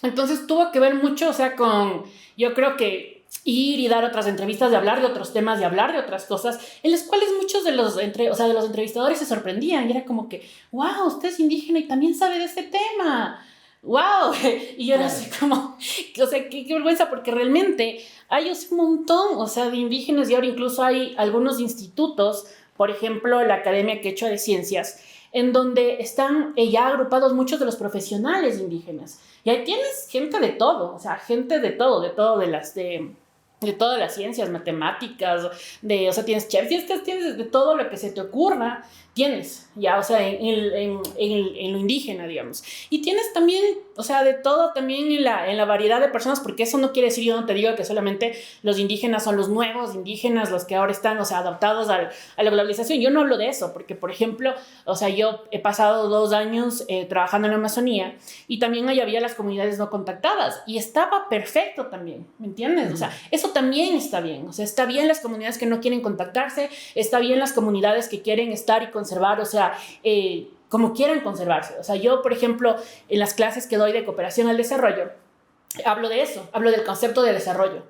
Entonces tuvo que ver mucho, o sea, con, yo creo que ir y dar otras entrevistas, de hablar de otros temas, de hablar de otras cosas, en las cuales muchos de los entrevistadores se sorprendían y era como que, wow, usted es indígena y también sabe de este tema, wow, y yo era así como, o sea, qué vergüenza, porque realmente hay un montón, o sea, de indígenas, y ahora incluso hay algunos institutos, por ejemplo, la Academia Quechua de Ciencias, en donde están ya agrupados muchos de los profesionales indígenas. Y ahí tienes gente de todo, o sea, gente de todo, de todas las ciencias, matemáticas, o sea, tienes chefs, tienes de todo lo que se te ocurra, tienes, ya, o sea, en lo indígena, digamos. Y tienes también, o sea, de todo también en la variedad de personas, porque eso no quiere decir, yo no te digo que solamente los indígenas son los nuevos indígenas, los que ahora están, o sea, adaptados a la globalización. Yo no hablo de eso, porque, por ejemplo, o sea, yo he pasado 2 años trabajando en la Amazonía, y también ahí había las comunidades no contactadas, y estaba perfecto también, ¿me entiendes? O sea, eso también está bien, o sea, está bien las comunidades que no quieren contactarse, está bien las comunidades que quieren estar y conservar, o sea, como quieran conservarse. O sea, yo, por ejemplo, en las clases que doy de cooperación al desarrollo, hablo de eso, hablo del concepto de desarrollo.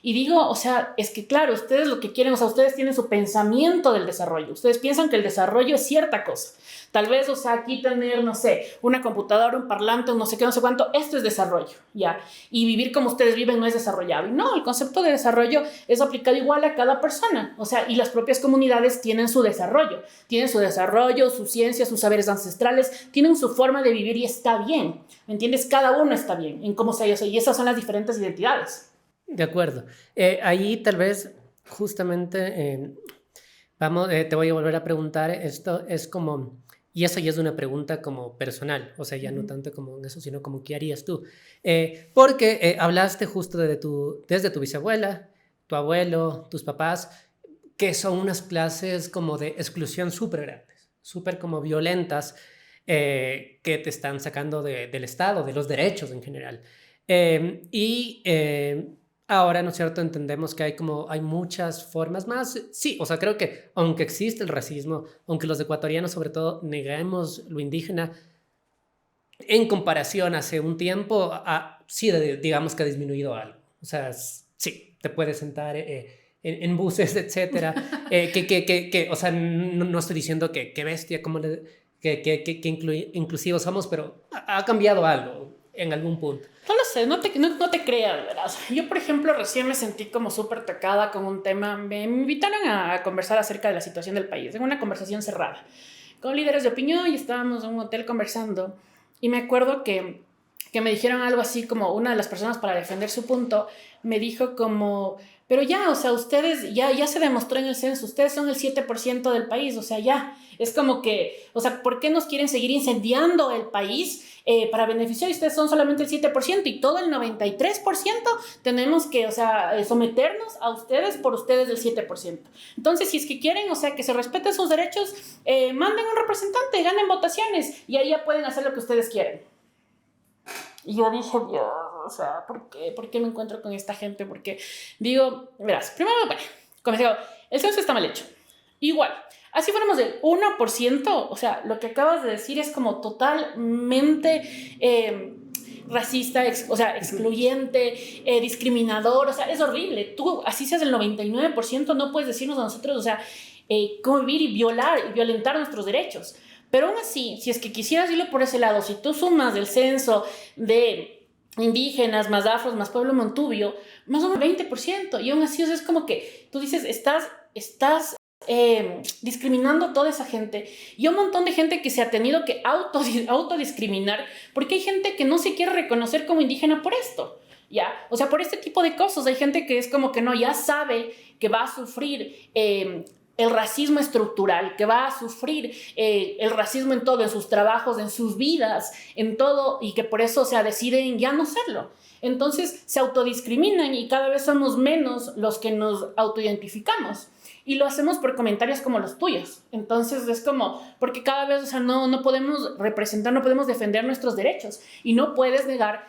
Y digo, o sea, es que claro, ustedes lo que quieren, o sea, ustedes tienen su pensamiento del desarrollo. Ustedes piensan que el desarrollo es cierta cosa. Tal vez, o sea, aquí tener, no sé, una computadora, un parlante, un no sé qué, no sé cuánto, esto es desarrollo, ¿ya? Y vivir como ustedes viven no es desarrollable. No, el concepto de desarrollo es aplicado igual a cada persona. O sea, y las propias comunidades tienen su desarrollo. Tienen su desarrollo, su ciencia, sus saberes ancestrales, tienen su forma de vivir y está bien. ¿Me entiendes? Cada uno está bien en cómo sea eso. Y esas son las diferentes identidades. De acuerdo. Ahí tal vez justamente te voy a volver a preguntar, esto es como, y eso ya es una pregunta como personal, o sea, ya no tanto como en eso, sino como qué harías tú. Porque hablaste justo desde tu bisabuela, tu abuelo, tus papás, que son unas clases como de exclusión súper grandes, súper como violentas, que te están sacando del Estado, de los derechos en general. Ahora, ¿no es cierto?, entendemos que hay muchas formas más. Sí, o sea, creo que aunque existe el racismo, aunque los ecuatorianos sobre todo neguemos lo indígena, en comparación hace un tiempo, sí, digamos que ha disminuido algo. O sea, sí, te puedes sentar en buses, etcétera. O sea, no estoy diciendo que bestia, que inclusivos somos, pero ha cambiado algo en algún punto. No lo sé, no te creas, verás. Yo, por ejemplo, recién me sentí como súper tocada con un tema. Me invitaron a conversar acerca de la situación del país, en una conversación cerrada, con líderes de opinión, y estábamos en un hotel conversando. Y me acuerdo que me dijeron algo así como una de las personas para defender su punto, me dijo como, pero ya, o sea, ustedes, ya se demostró en el censo, ustedes son el 7% del país, o sea, ya, es como que, o sea, ¿por qué nos quieren seguir incendiando el país para beneficiar? Ustedes son solamente el 7% y todo el 93% tenemos que, o sea, someternos a ustedes por ustedes del 7%. Entonces, si es que quieren, o sea, que se respeten sus derechos, manden un representante, ganen votaciones y ahí ya pueden hacer lo que ustedes quieren. Y yo dije, Dios, o sea, ¿por qué? ¿Por qué me encuentro con esta gente? Porque digo, verás, primero, bueno, como digo, el censo está mal hecho. Igual, así fuéramos del 1%, o sea, lo que acabas de decir es como totalmente racista, o sea, excluyente, discriminador, o sea, es horrible. Tú, así seas el 99%, no puedes decirnos a nosotros, o sea, convivir y violar y violentar nuestros derechos. Pero aún así, si es que quisieras irlo por ese lado, si tú sumas del censo de indígenas, más afros, más pueblo montubio, más o menos 20%, y aún así, o sea, es como que tú dices, estás discriminando a toda esa gente y un montón de gente que se ha tenido que autodiscriminar porque hay gente que no se quiere reconocer como indígena por esto, ¿ya? O sea, por este tipo de cosas. Hay gente que es como que no, ya sabe que va a sufrir el racismo estructural, que va a sufrir el racismo en todo, en sus trabajos, en sus vidas, en todo, y que por eso, o sea, deciden ya no serlo. Entonces se autodiscriminan y cada vez somos menos los que nos autoidentificamos. Y lo hacemos por comentarios como los tuyos. Entonces es como, porque cada vez, o sea, no podemos representar, no podemos defender nuestros derechos. Y no puedes negar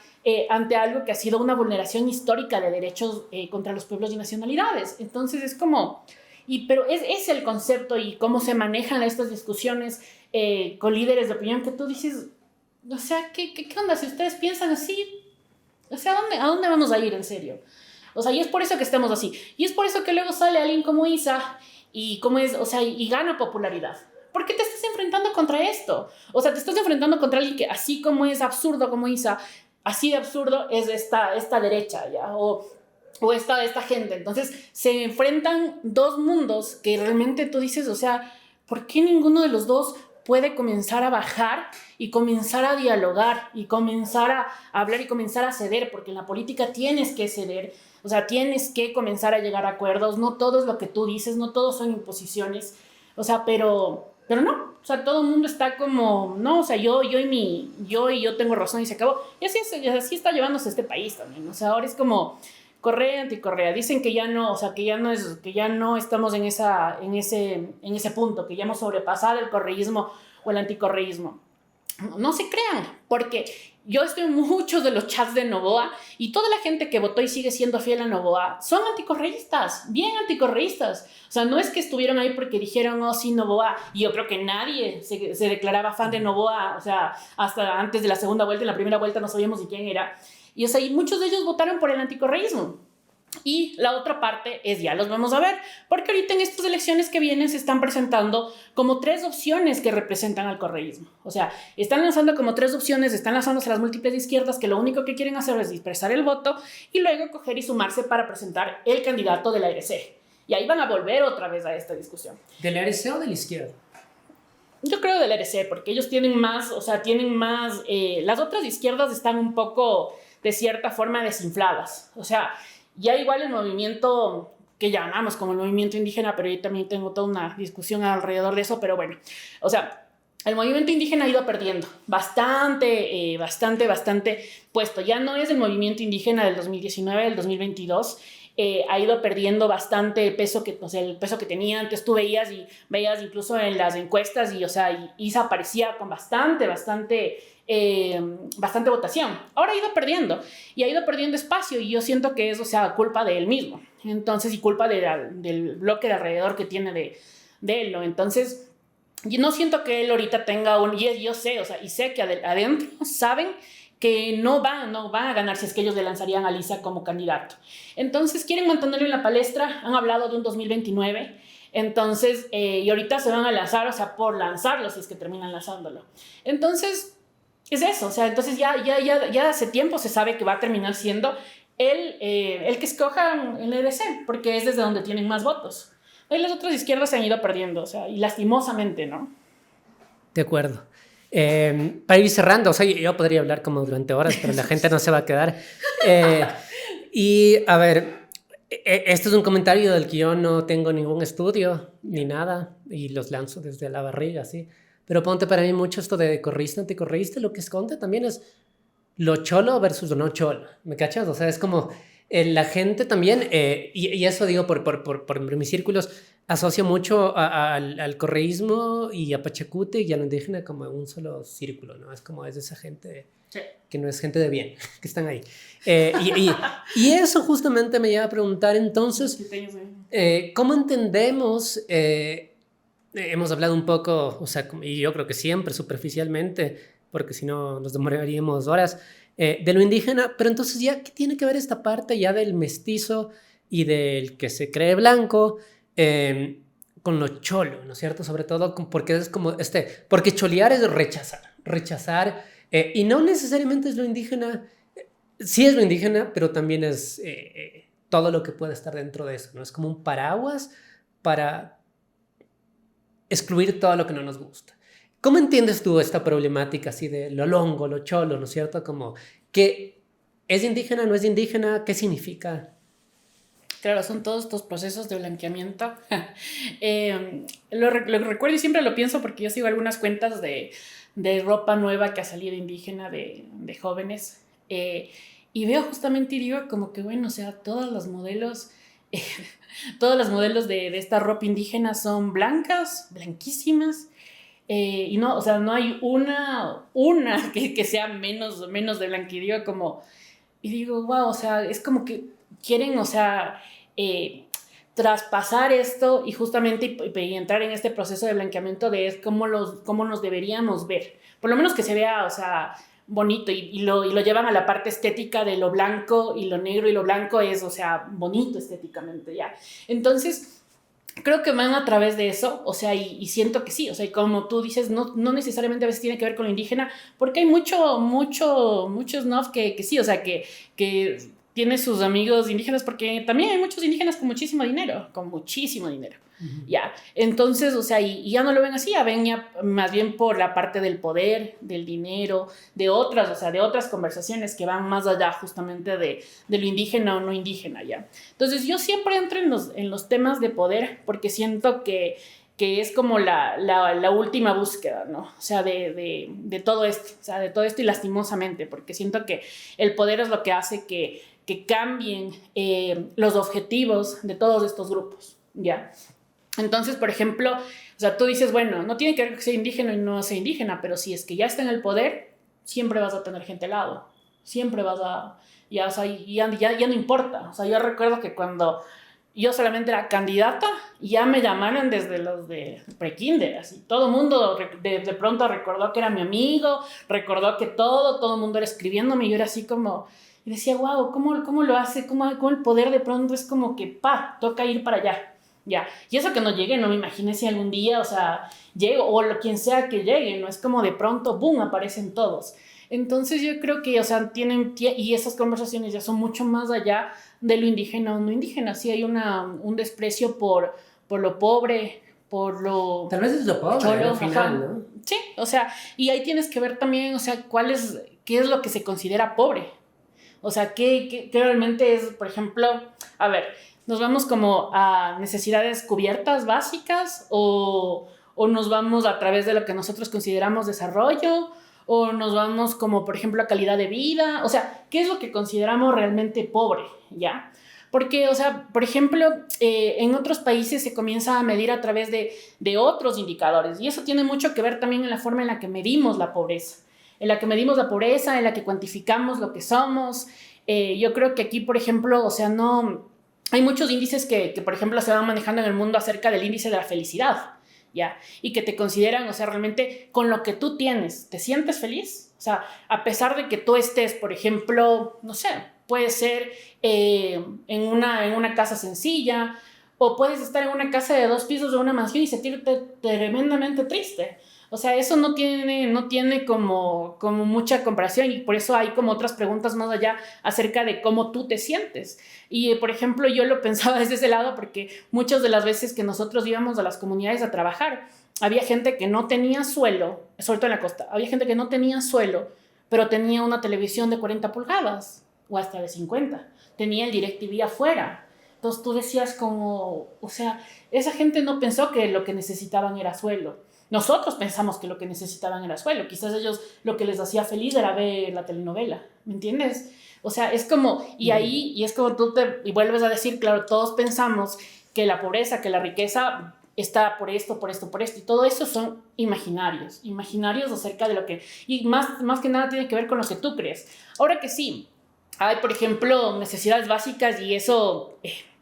ante algo que ha sido una vulneración histórica de derechos contra los pueblos y nacionalidades. Entonces es como, pero es el concepto y cómo se manejan estas discusiones con líderes de opinión que tú dices, o sea, ¿qué onda? Si ustedes piensan así, o sea, ¿a dónde vamos a ir en serio? O sea, y es por eso que estamos así. Y es por eso que luego sale alguien como Isa y o sea, y gana popularidad. ¿Por qué te estás enfrentando contra esto? O sea, te estás enfrentando contra alguien que así como es absurdo como Isa, así de absurdo es esta derecha, ¿ya? O esta gente. Entonces, se enfrentan dos mundos que realmente tú dices, o sea, ¿por qué ninguno de los dos puede comenzar a bajar y comenzar a dialogar y comenzar a hablar y comenzar a ceder? Porque en la política tienes que ceder. O sea, tienes que comenzar a llegar a acuerdos. No todo es lo que tú dices, no todos son imposiciones. O sea, pero no. O sea, todo el mundo está como, no, o sea, yo tengo razón y se acabó. Y así está llevándose este país también. O sea, ahora es como Correa, anticorrea. Dicen que ya no, o sea, que ya no estamos en ese punto, que ya hemos sobrepasado el correísmo o el anticorreísmo. No se crean, porque yo estoy en muchos de los chats de Noboa y toda la gente que votó y sigue siendo fiel a Noboa son anticorreístas, bien anticorreístas. O sea, no es que estuvieron ahí porque dijeron, oh, sí, Noboa. Y yo creo que nadie se declaraba fan de Noboa, o sea, hasta antes de la segunda vuelta. En la primera vuelta no sabíamos ni quién era. Y, o sea, y muchos de ellos votaron por el anticorreísmo. Y la otra parte es, ya los vamos a ver, porque ahorita en estas elecciones que vienen se están presentando como 3 opciones que representan al correísmo. O sea, están lanzando como 3 opciones, están lanzándose las múltiples izquierdas que lo único que quieren hacer es dispersar el voto y luego coger y sumarse para presentar el candidato de la ARC. Y ahí van a volver otra vez a esta discusión. ¿De la ARC o de la izquierda? Yo creo del ARC, porque ellos tienen más, o sea, tienen más... las otras izquierdas están un poco, de cierta forma, desinfladas. O sea, ya igual el movimiento que llamamos como el movimiento indígena, pero yo también tengo toda una discusión alrededor de eso, pero bueno, o sea, el movimiento indígena ha ido perdiendo bastante puesto. Ya no es el movimiento indígena del 2019, del 2022, ha ido perdiendo bastante peso, o sea, el peso que tenía antes. Tú veías incluso en las encuestas y, o sea, ISA aparecía con bastante votación. Ahora ha ido perdiendo espacio y yo siento que es, o sea, culpa de él mismo. Entonces, y culpa del bloque de alrededor que tiene de él, ¿no? Entonces, yo no siento que él ahorita tenga y yo sé, o sea, y sé que adentro saben que no van a ganar si es que ellos le lanzarían a Lisa como candidato. Entonces quieren mantenerlo en la palestra, han hablado de un 2029, entonces, y ahorita se van a lanzar, o sea, por lanzarlo si es que terminan lanzándolo. Entonces, es eso, o sea, entonces ya hace tiempo se sabe que va a terminar siendo el que escojan el EDC, porque es desde donde tienen más votos. Y las otras izquierdas se han ido perdiendo, o sea, y lastimosamente, ¿no? De acuerdo. Para ir cerrando, o sea, yo podría hablar como durante horas, pero la gente no se va a quedar. Y a ver, este es un comentario del que yo no tengo ningún estudio ni nada y los lanzo desde la barriga, ¿sí? Pero ponte, para mí mucho esto de correísta, anticorreísta, lo que esconde también es lo cholo versus lo no cholo, ¿me cachas? O sea, es como la gente también, y eso digo por mis círculos, asocio mucho al correísmo y a Pachacute y a lo indígena como un solo círculo, ¿no? Es como es de esa gente que no es gente de bien, que están ahí. Y eso justamente me lleva a preguntar entonces, ¿cómo entendemos... hemos hablado un poco, o sea, y yo creo que siempre superficialmente, porque si no nos demoraríamos horas, de lo indígena, pero entonces ya, ¿qué tiene que ver esta parte ya del mestizo y del que se cree blanco con lo cholo, ¿no es cierto? Sobre todo porque es como, porque cholear es rechazar, y no necesariamente es lo indígena, sí es lo indígena, pero también es todo lo que puede estar dentro de eso, ¿no? Es como un paraguas para excluir todo lo que no nos gusta. ¿Cómo entiendes tú esta problemática así de lo longo, lo cholo, ¿no es cierto? Como que es indígena, no es indígena, ¿qué significa? Claro, son todos estos procesos de blanqueamiento. Lo recuerdo y siempre lo pienso porque yo sigo algunas cuentas de ropa nueva que ha salido indígena de jóvenes. Y veo justamente y digo como que, bueno, o sea, todos los modelos de esta ropa indígena son blancas, blanquísimas. Y no, o sea, no hay una que sea menos de blanca. Y digo, wow, o sea, es como que quieren, o sea, traspasar esto y justamente y entrar en este proceso de blanqueamiento de cómo nos deberíamos ver. Por lo menos que se vea, o sea, bonito y lo llevan a la parte estética de lo blanco y lo negro y lo blanco es, o sea, bonito estéticamente, ¿ya? Entonces, creo que van a través de eso, o sea, y siento que sí, o sea, como tú dices, no necesariamente a veces tiene que ver con lo indígena, porque hay muchos snuff que sí, o sea, que tiene sus amigos indígenas, porque también hay muchos indígenas con muchísimo dinero, ya, entonces, o sea, y ya no lo ven así, ya ven ya más bien por la parte del poder, del dinero, de otras conversaciones que van más allá justamente de lo indígena o no indígena, ya. Entonces yo siempre entro en los temas de poder porque siento que es como la última búsqueda, ¿no? O sea, de todo esto, o sea, de todo esto y lastimosamente, porque siento que el poder es lo que hace que cambien los objetivos de todos estos grupos, ¿ya? Entonces, por ejemplo, o sea, tú dices, bueno, no tiene que ver que sea indígena y no sea indígena, pero si es que ya está en el poder, siempre vas a tener gente al lado, siempre vas a, ya, o sea, ya no importa. O sea, yo recuerdo que cuando yo solamente era candidata, ya me llamaron desde los de prekinder, así, todo el mundo de pronto recordó que era mi amigo, recordó que todo el mundo era escribiéndome y yo era así como... Y decía, wow, ¿cómo lo hace? ¿Cómo el poder de pronto es como que, toca ir para allá? Ya, y eso que no llegue, no me imaginé si algún día, o sea, llego, o quien sea que llegue, no es como de pronto, boom, aparecen todos. Entonces yo creo que, o sea, y esas conversaciones ya son mucho más allá de lo indígena o no indígena. Sí hay un desprecio por lo pobre, por lo Tal vez es lo pobre cholo, al final, ajá. ¿no? Sí, o sea, y ahí tienes que ver también, o sea, qué es lo que se considera pobre. O sea, qué realmente es, por ejemplo, a ver, nos vamos como a necesidades cubiertas básicas o nos vamos a través de lo que nosotros consideramos desarrollo o nos vamos como, por ejemplo, a calidad de vida. O sea, ¿qué es lo que consideramos realmente pobre? ¿Ya? Porque, o sea, por ejemplo, en otros países se comienza a medir a través de otros indicadores y eso tiene mucho que ver también en la forma en la que medimos la pobreza, en la que medimos la pobreza, en la que cuantificamos lo que somos. Yo creo que aquí, por ejemplo, o sea, no... Hay muchos índices que, por ejemplo, se van manejando en el mundo acerca del índice de la felicidad, ¿ya? Y que te consideran, o sea, realmente con lo que tú tienes, ¿te sientes feliz? O sea, a pesar de que tú estés, por ejemplo, no sé, puede ser en una casa sencilla o puedes estar en una casa de 2 pisos de una mansión y sentirte tremendamente triste. O sea, eso no tiene como mucha comparación y por eso hay como otras preguntas más allá acerca de cómo tú te sientes. Y, por ejemplo, yo lo pensaba desde ese lado porque muchas de las veces que nosotros íbamos a las comunidades a trabajar, había gente que no tenía suelo, sobre todo en la costa, había gente que no tenía suelo, pero tenía una televisión de 40 pulgadas o hasta de 50. Tenía el DirecTV afuera. Entonces tú decías como, o sea, esa gente no pensó que lo que necesitaban era suelo. Nosotros pensamos que lo que necesitaban era suelo. Quizás ellos lo que les hacía feliz era ver la telenovela. ¿Me entiendes? O sea, es como, y es como y vuelves a decir, claro, todos pensamos que la pobreza, que la riqueza está por esto, por esto, por esto. Y todo eso son imaginarios acerca de lo que, y más que nada tiene que ver con lo que tú crees. Ahora que sí, hay, por ejemplo, necesidades básicas y eso,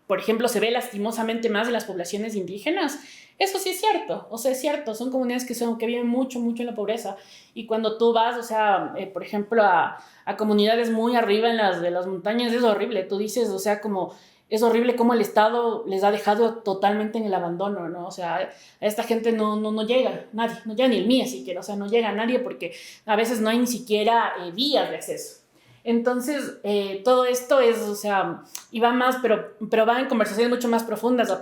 por ejemplo, se ve lastimosamente más en las poblaciones indígenas. Eso sí es cierto, o sea, es cierto, son comunidades que viven mucho, mucho en la pobreza y cuando tú vas, o sea, por ejemplo, a comunidades muy arriba de las montañas, es horrible, tú dices, o sea, como es horrible cómo el Estado les ha dejado totalmente en el abandono, ¿no? O sea, a esta gente no llega nadie, no llega ni el MIE siquiera, o sea, no llega nadie porque a veces no hay ni siquiera vías de acceso. Entonces, todo esto es, o sea, y va más, pero va en conversaciones mucho más profundas,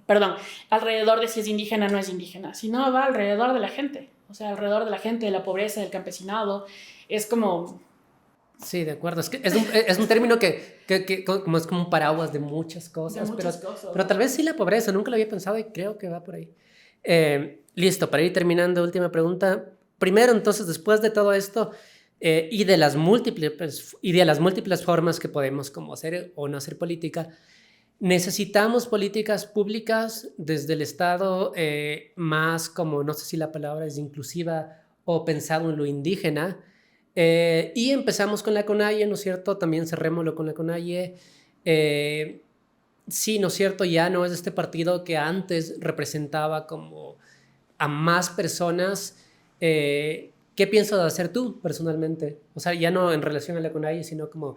perdón, alrededor de si es indígena o no es indígena, sino va alrededor de la gente, o sea, alrededor de la gente, de la pobreza, del campesinado, es como... Sí, de acuerdo. Es que es un término que como es como un paraguas de muchas cosas, De muchas cosas. pero tal vez sí la pobreza, nunca lo había pensado y creo que va por ahí. Listo, para ir terminando, última pregunta. Primero, entonces, después de todo esto y de las múltiples formas que podemos como hacer o no hacer política, necesitamos políticas públicas desde el Estado más como, no sé si la palabra es inclusiva o pensado en lo indígena. Y empezamos con la CONAIE, ¿no es cierto? También cerrémoslo con la CONAIE. Sí, ¿no es cierto? Ya no es este partido que antes representaba como a más personas. ¿Qué piensas hacer tú personalmente? O sea, ya no en relación a la CONAIE, sino como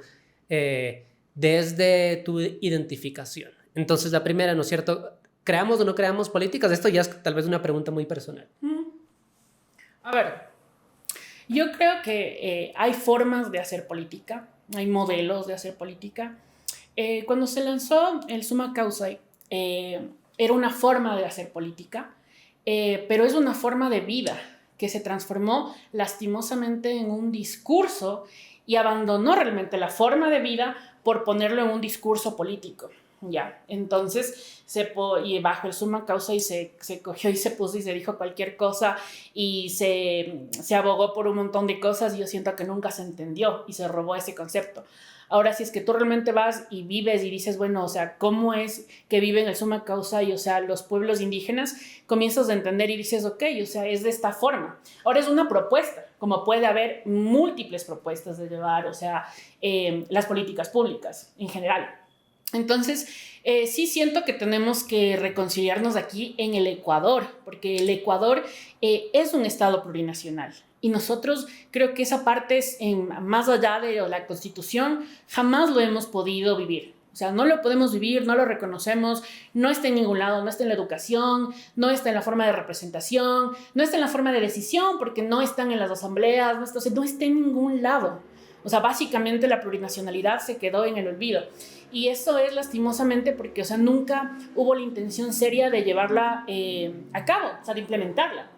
desde tu identificación. Entonces, la primera, ¿no es cierto? ¿Creamos o no creamos políticas? Esto ya es tal vez una pregunta muy personal. A ver, yo creo que hay formas de hacer política, hay modelos de hacer política. Cuando se lanzó el Summa Causa, era una forma de hacer política, pero es una forma de vida que se transformó lastimosamente en un discurso y abandonó realmente la forma de vida por ponerlo en un discurso político. Ya, entonces y bajo el Summa Causa y se cogió y se puso y se dijo cualquier cosa y se abogó por un montón de cosas y yo siento que nunca se entendió y se robó ese concepto. Ahora, si es que tú realmente vas y vives y dices, bueno, o sea, ¿cómo es que viven el Summa Causa y, o sea, los pueblos indígenas? Comienzas a entender y dices, ok, o sea, es de esta forma. Ahora es una propuesta, como puede haber múltiples propuestas de llevar, o sea, las políticas públicas en general. Entonces, Sí siento que tenemos que reconciliarnos aquí en el Ecuador, porque el Ecuador es un estado plurinacional. Y nosotros creo que esa parte es más allá de la Constitución, jamás lo hemos podido vivir. O sea, no lo podemos vivir, no lo reconocemos, no está en ningún lado, no está en la educación, no está en la forma de representación, no está en la forma de decisión, porque no están en las asambleas, no está en ningún lado. O sea, básicamente la plurinacionalidad se quedó en el olvido. Y eso es lastimosamente porque, o sea, nunca hubo la intención seria de llevarla a cabo, o sea, de implementarla.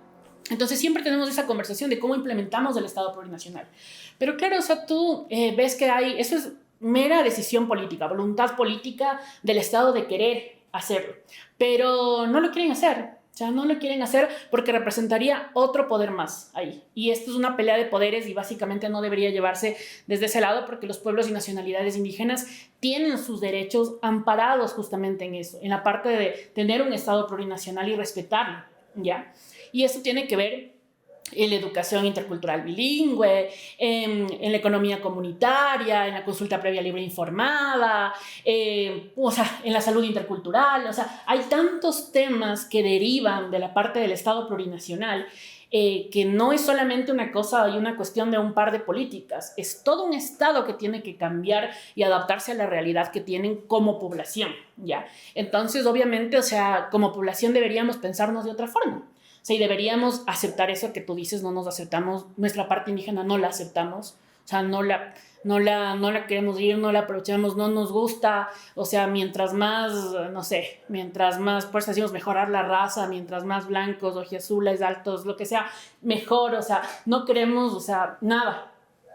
Entonces siempre tenemos esa conversación de cómo implementamos el Estado plurinacional. Pero claro, o sea, tú ves que eso es mera decisión política, voluntad política del Estado de querer hacerlo. Pero no lo quieren hacer. O sea, no lo quieren hacer porque representaría otro poder más ahí. Y esto es una pelea de poderes y básicamente no debería llevarse desde ese lado porque los pueblos y nacionalidades indígenas tienen sus derechos amparados justamente en eso, en la parte de tener un Estado plurinacional y respetarlo, ¿ya? Y eso tiene que ver en la educación intercultural bilingüe, en la economía comunitaria, en la consulta previa libre e informada, o sea, en la salud intercultural. O sea, hay tantos temas que derivan de la parte del Estado plurinacional que no es solamente una cosa y una cuestión de un par de políticas, es todo un Estado que tiene que cambiar y adaptarse a la realidad que tienen como población, ¿ya? Entonces, obviamente, o sea, como población deberíamos pensarnos de otra forma. O sea, y deberíamos aceptar eso que tú dices, no nos aceptamos, nuestra parte indígena no la aceptamos, o sea, no la queremos ir, no la aprovechamos, no nos gusta, o sea, mientras más, no sé, mientras más, por eso decimos mejorar la raza, mientras más blancos, ojiazules, altos, lo que sea, mejor, o sea, no queremos, o sea, nada.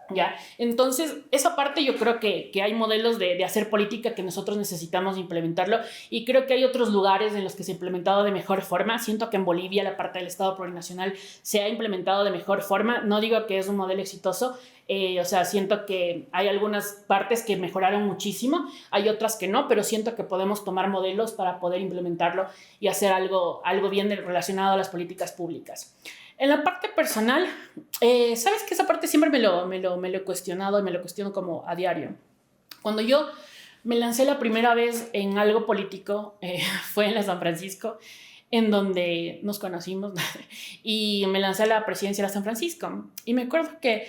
¿Ya? Entonces, esa parte yo creo que hay modelos de hacer política que nosotros necesitamos implementarlo y creo que hay otros lugares en los que se ha implementado de mejor forma. Siento que en Bolivia la parte del Estado plurinacional se ha implementado de mejor forma. No digo que es un modelo exitoso, o sea, siento que hay algunas partes que mejoraron muchísimo, hay otras que no, pero siento que podemos tomar modelos para poder implementarlo y hacer algo bien relacionado a las políticas públicas. En la parte personal, sabes que esa parte siempre me lo he cuestionado y me lo cuestiono como a diario. Cuando yo me lancé la primera vez en algo político, fue en la San Francisco, en donde nos conocimos y me lancé a la presidencia de la San Francisco. Y me acuerdo que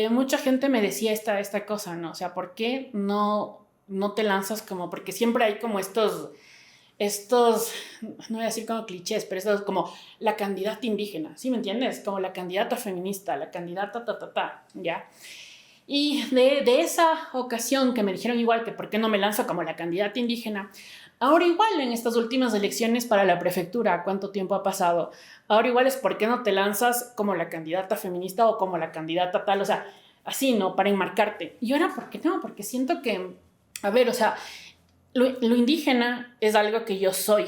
mucha gente me decía esta cosa, ¿no? O sea, ¿por qué no te lanzas como? Porque siempre hay como estos, no voy a decir como clichés, pero estos como la candidata indígena, ¿sí me entiendes? Como la candidata feminista, la candidata ¿ya? Y de esa ocasión que me dijeron igual que por qué no me lanzo como la candidata indígena, ahora igual en estas últimas elecciones para la prefectura, ¿cuánto tiempo ha pasado? Ahora igual es por qué no te lanzas como la candidata feminista o como la candidata tal, o sea, así, ¿no? Para enmarcarte. Y ahora, ¿por qué no? Porque siento que, a ver, o sea, lo indígena es algo que yo soy,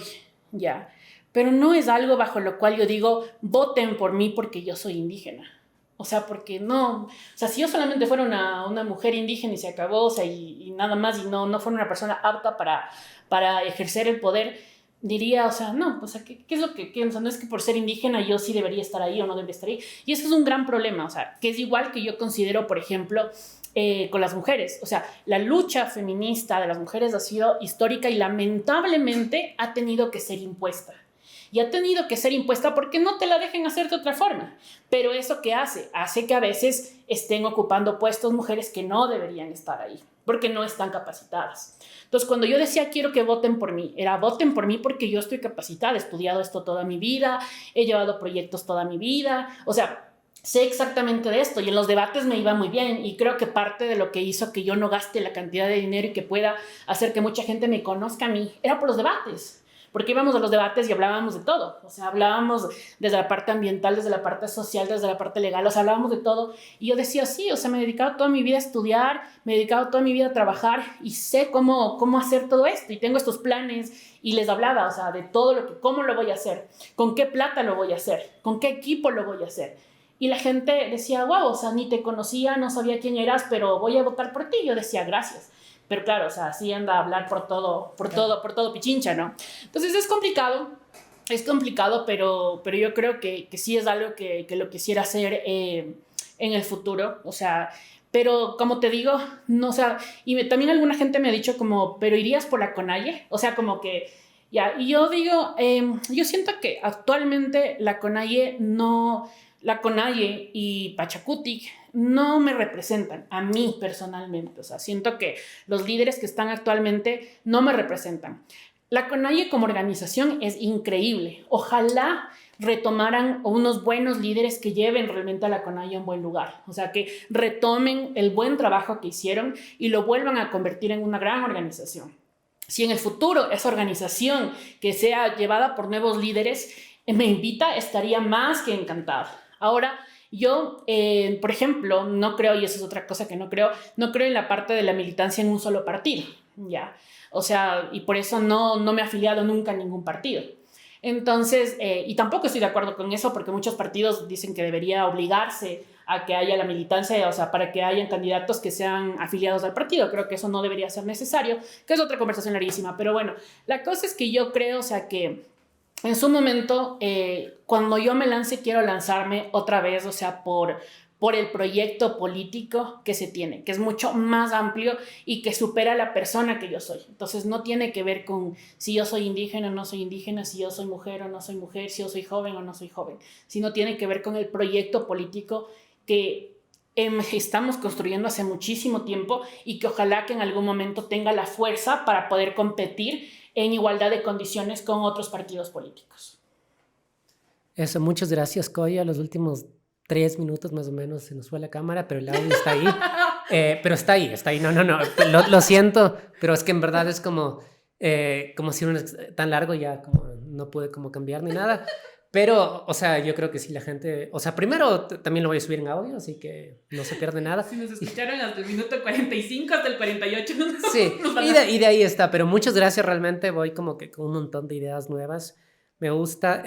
¿ya? Pero no es algo bajo lo cual yo digo, voten por mí porque yo soy indígena. O sea, porque no, o sea, si yo solamente fuera una mujer indígena y se acabó, o sea, y nada más, y no fuera una persona apta para ejercer el poder, diría, o sea, no, o sea, ¿qué es lo que, o sea, no es que por ser indígena yo sí debería estar ahí o no debería estar ahí. Y eso es un gran problema, o sea, que es igual que yo considero, por ejemplo, con las mujeres. O sea, la lucha feminista de las mujeres ha sido histórica y lamentablemente ha tenido que ser impuesta. Y ha tenido que ser impuesta porque no te la dejen hacer de otra forma. Pero eso ¿qué hace? Hace que a veces estén ocupando puestos mujeres que no deberían estar ahí, porque no están capacitadas. Entonces, cuando yo decía quiero que voten por mí, era voten por mí porque yo estoy capacitada, he estudiado esto toda mi vida, he llevado proyectos toda mi vida, o sea, sé exactamente de esto y en los debates me iba muy bien y creo que parte de lo que hizo que yo no gaste la cantidad de dinero y que pueda hacer que mucha gente me conozca a mí era por los debates. Porque íbamos a los debates y hablábamos de todo. O sea, hablábamos desde la parte ambiental, desde la parte social, desde la parte legal. O sea, hablábamos de todo. Y yo decía, sí, o sea, me he dedicado toda mi vida a estudiar, me he dedicado toda mi vida a trabajar y sé cómo hacer todo esto. Y tengo estos planes y les hablaba, o sea, de todo lo que, cómo lo voy a hacer, con qué plata lo voy a hacer, con qué equipo lo voy a hacer. Y la gente decía, wow, o sea, ni te conocía, no sabía quién eras, pero voy a votar por ti. Yo decía, gracias. Pero claro, o sea, así anda a hablar por todo pichincha, ¿no? Entonces es complicado, pero yo creo que sí es algo que lo quisiera hacer en el futuro. O sea, pero como te digo, no, o sea, también alguna gente me ha dicho como, pero ¿irías por la CONAIE? O sea, como que, ya, y yo digo, yo siento que actualmente la CONAIE y Pachacutic no me representan a mí personalmente, o sea, siento que los líderes que están actualmente no me representan. La CONAIE como organización es increíble, ojalá retomaran unos buenos líderes que lleven realmente a la CONAIE a un buen lugar, o sea, que retomen el buen trabajo que hicieron y lo vuelvan a convertir en una gran organización. Si en el futuro esa organización que sea llevada por nuevos líderes me invita, estaría más que encantada. Ahora, yo, por ejemplo, no creo, y eso es otra cosa que no creo en la parte de la militancia en un solo partido, ¿ya? O sea, y por eso no me he afiliado nunca a ningún partido. Entonces, y tampoco estoy de acuerdo con eso porque muchos partidos dicen que debería obligarse a que haya la militancia, o sea, para que hayan candidatos que sean afiliados al partido. Creo que eso no debería ser necesario, que es otra conversación larguísima. Pero bueno, la cosa es que yo creo, o sea, que en su momento, cuando yo me lance, quiero lanzarme otra vez, o sea, por el proyecto político que se tiene, que es mucho más amplio y que supera a la persona que yo soy. Entonces, no tiene que ver con si yo soy indígena o no soy indígena, si yo soy mujer o no soy mujer, si yo soy joven o no soy joven, sino tiene que ver con el proyecto político que estamos construyendo hace muchísimo tiempo y que ojalá que en algún momento tenga la fuerza para poder competir en igualdad de condiciones con otros partidos políticos. Eso, muchas gracias, Coya. Los últimos 3 minutos más o menos se nos fue la cámara, pero el audio está ahí. Pero está ahí. No. Lo siento, pero es que en verdad es como si uno es tan largo ya como no pude como cambiar ni nada. Pero, o sea, yo creo que si la gente... O sea, primero también lo voy a subir en audio, así que no se pierde nada. Si nos escucharon hasta el minuto 45, hasta el 48. Sí, y de ahí está. Pero muchas gracias, realmente voy como que con un montón de ideas nuevas. Me gusta.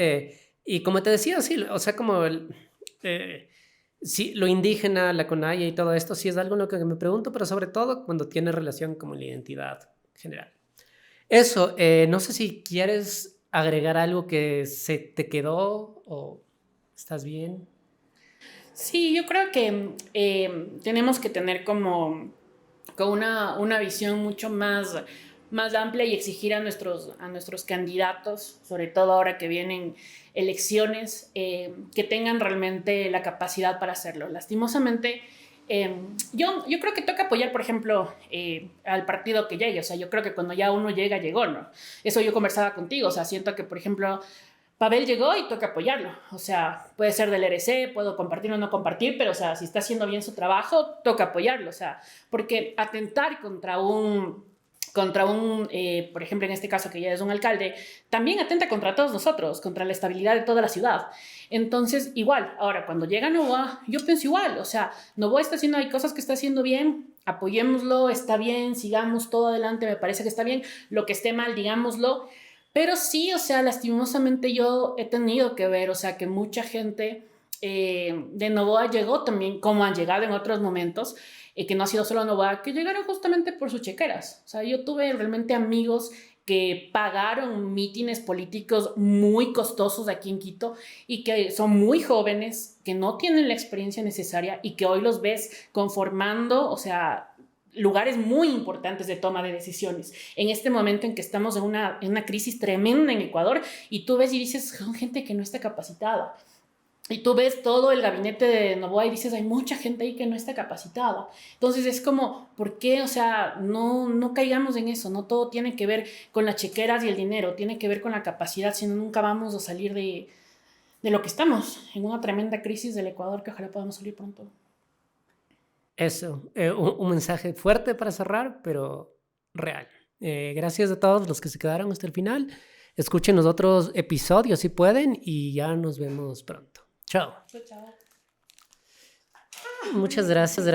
Y como te decía, sí, o sea, como... sí, lo indígena, la CONAIE y todo esto, sí es algo en lo que me pregunto, pero sobre todo cuando tiene relación con la identidad general. Eso, no sé si quieres agregar algo que se te quedó o estás bien. Sí, yo creo que tenemos que tener como una visión mucho más amplia y exigir a nuestros candidatos, sobre todo ahora que vienen elecciones, que tengan realmente la capacidad para hacerlo. Lastimosamente, yo creo que toca apoyar, por ejemplo, al partido que llegue. O sea, yo creo que cuando ya uno llega, llegó, ¿no? Eso yo conversaba contigo. O sea, siento que, por ejemplo, Pavel llegó y toca apoyarlo. O sea, puede ser del RC, puedo compartir o no compartir, pero, o sea, si está haciendo bien su trabajo, toca apoyarlo. O sea, porque atentar contra un por ejemplo, en este caso que ya es un alcalde, también atenta contra todos nosotros, contra la estabilidad de toda la ciudad. Entonces, igual, ahora, cuando llega Novoa, yo pienso igual, o sea, Novoa está haciendo, hay cosas que está haciendo bien, apoyémoslo, está bien, sigamos todo adelante, me parece que está bien, lo que esté mal, digámoslo, pero sí, o sea, lastimosamente yo he tenido que ver, o sea, que mucha gente de Novoa llegó también, como han llegado en otros momentos, que no ha sido solo Novoa, que llegaron justamente por sus chequeras. O sea, yo tuve realmente amigos que pagaron mítines políticos muy costosos aquí en Quito y que son muy jóvenes, que no tienen la experiencia necesaria y que hoy los ves conformando, o sea, lugares muy importantes de toma de decisiones. En este momento en que estamos en una crisis tremenda en Ecuador y tú ves y dices, son gente que no está capacitada. Y tú ves todo el gabinete de Novoa y dices, hay mucha gente ahí que no está capacitada. Entonces es como, ¿por qué? O sea, no caigamos en eso. No todo tiene que ver con las chequeras y el dinero, tiene que ver con la capacidad, si no nunca vamos a salir de lo que estamos, en una tremenda crisis del Ecuador que ojalá podamos salir pronto. Eso, un mensaje fuerte para cerrar, pero real. Gracias a todos los que se quedaron hasta el final. Escuchen los otros episodios si pueden y ya nos vemos pronto. Chao. Chao. Muchas gracias.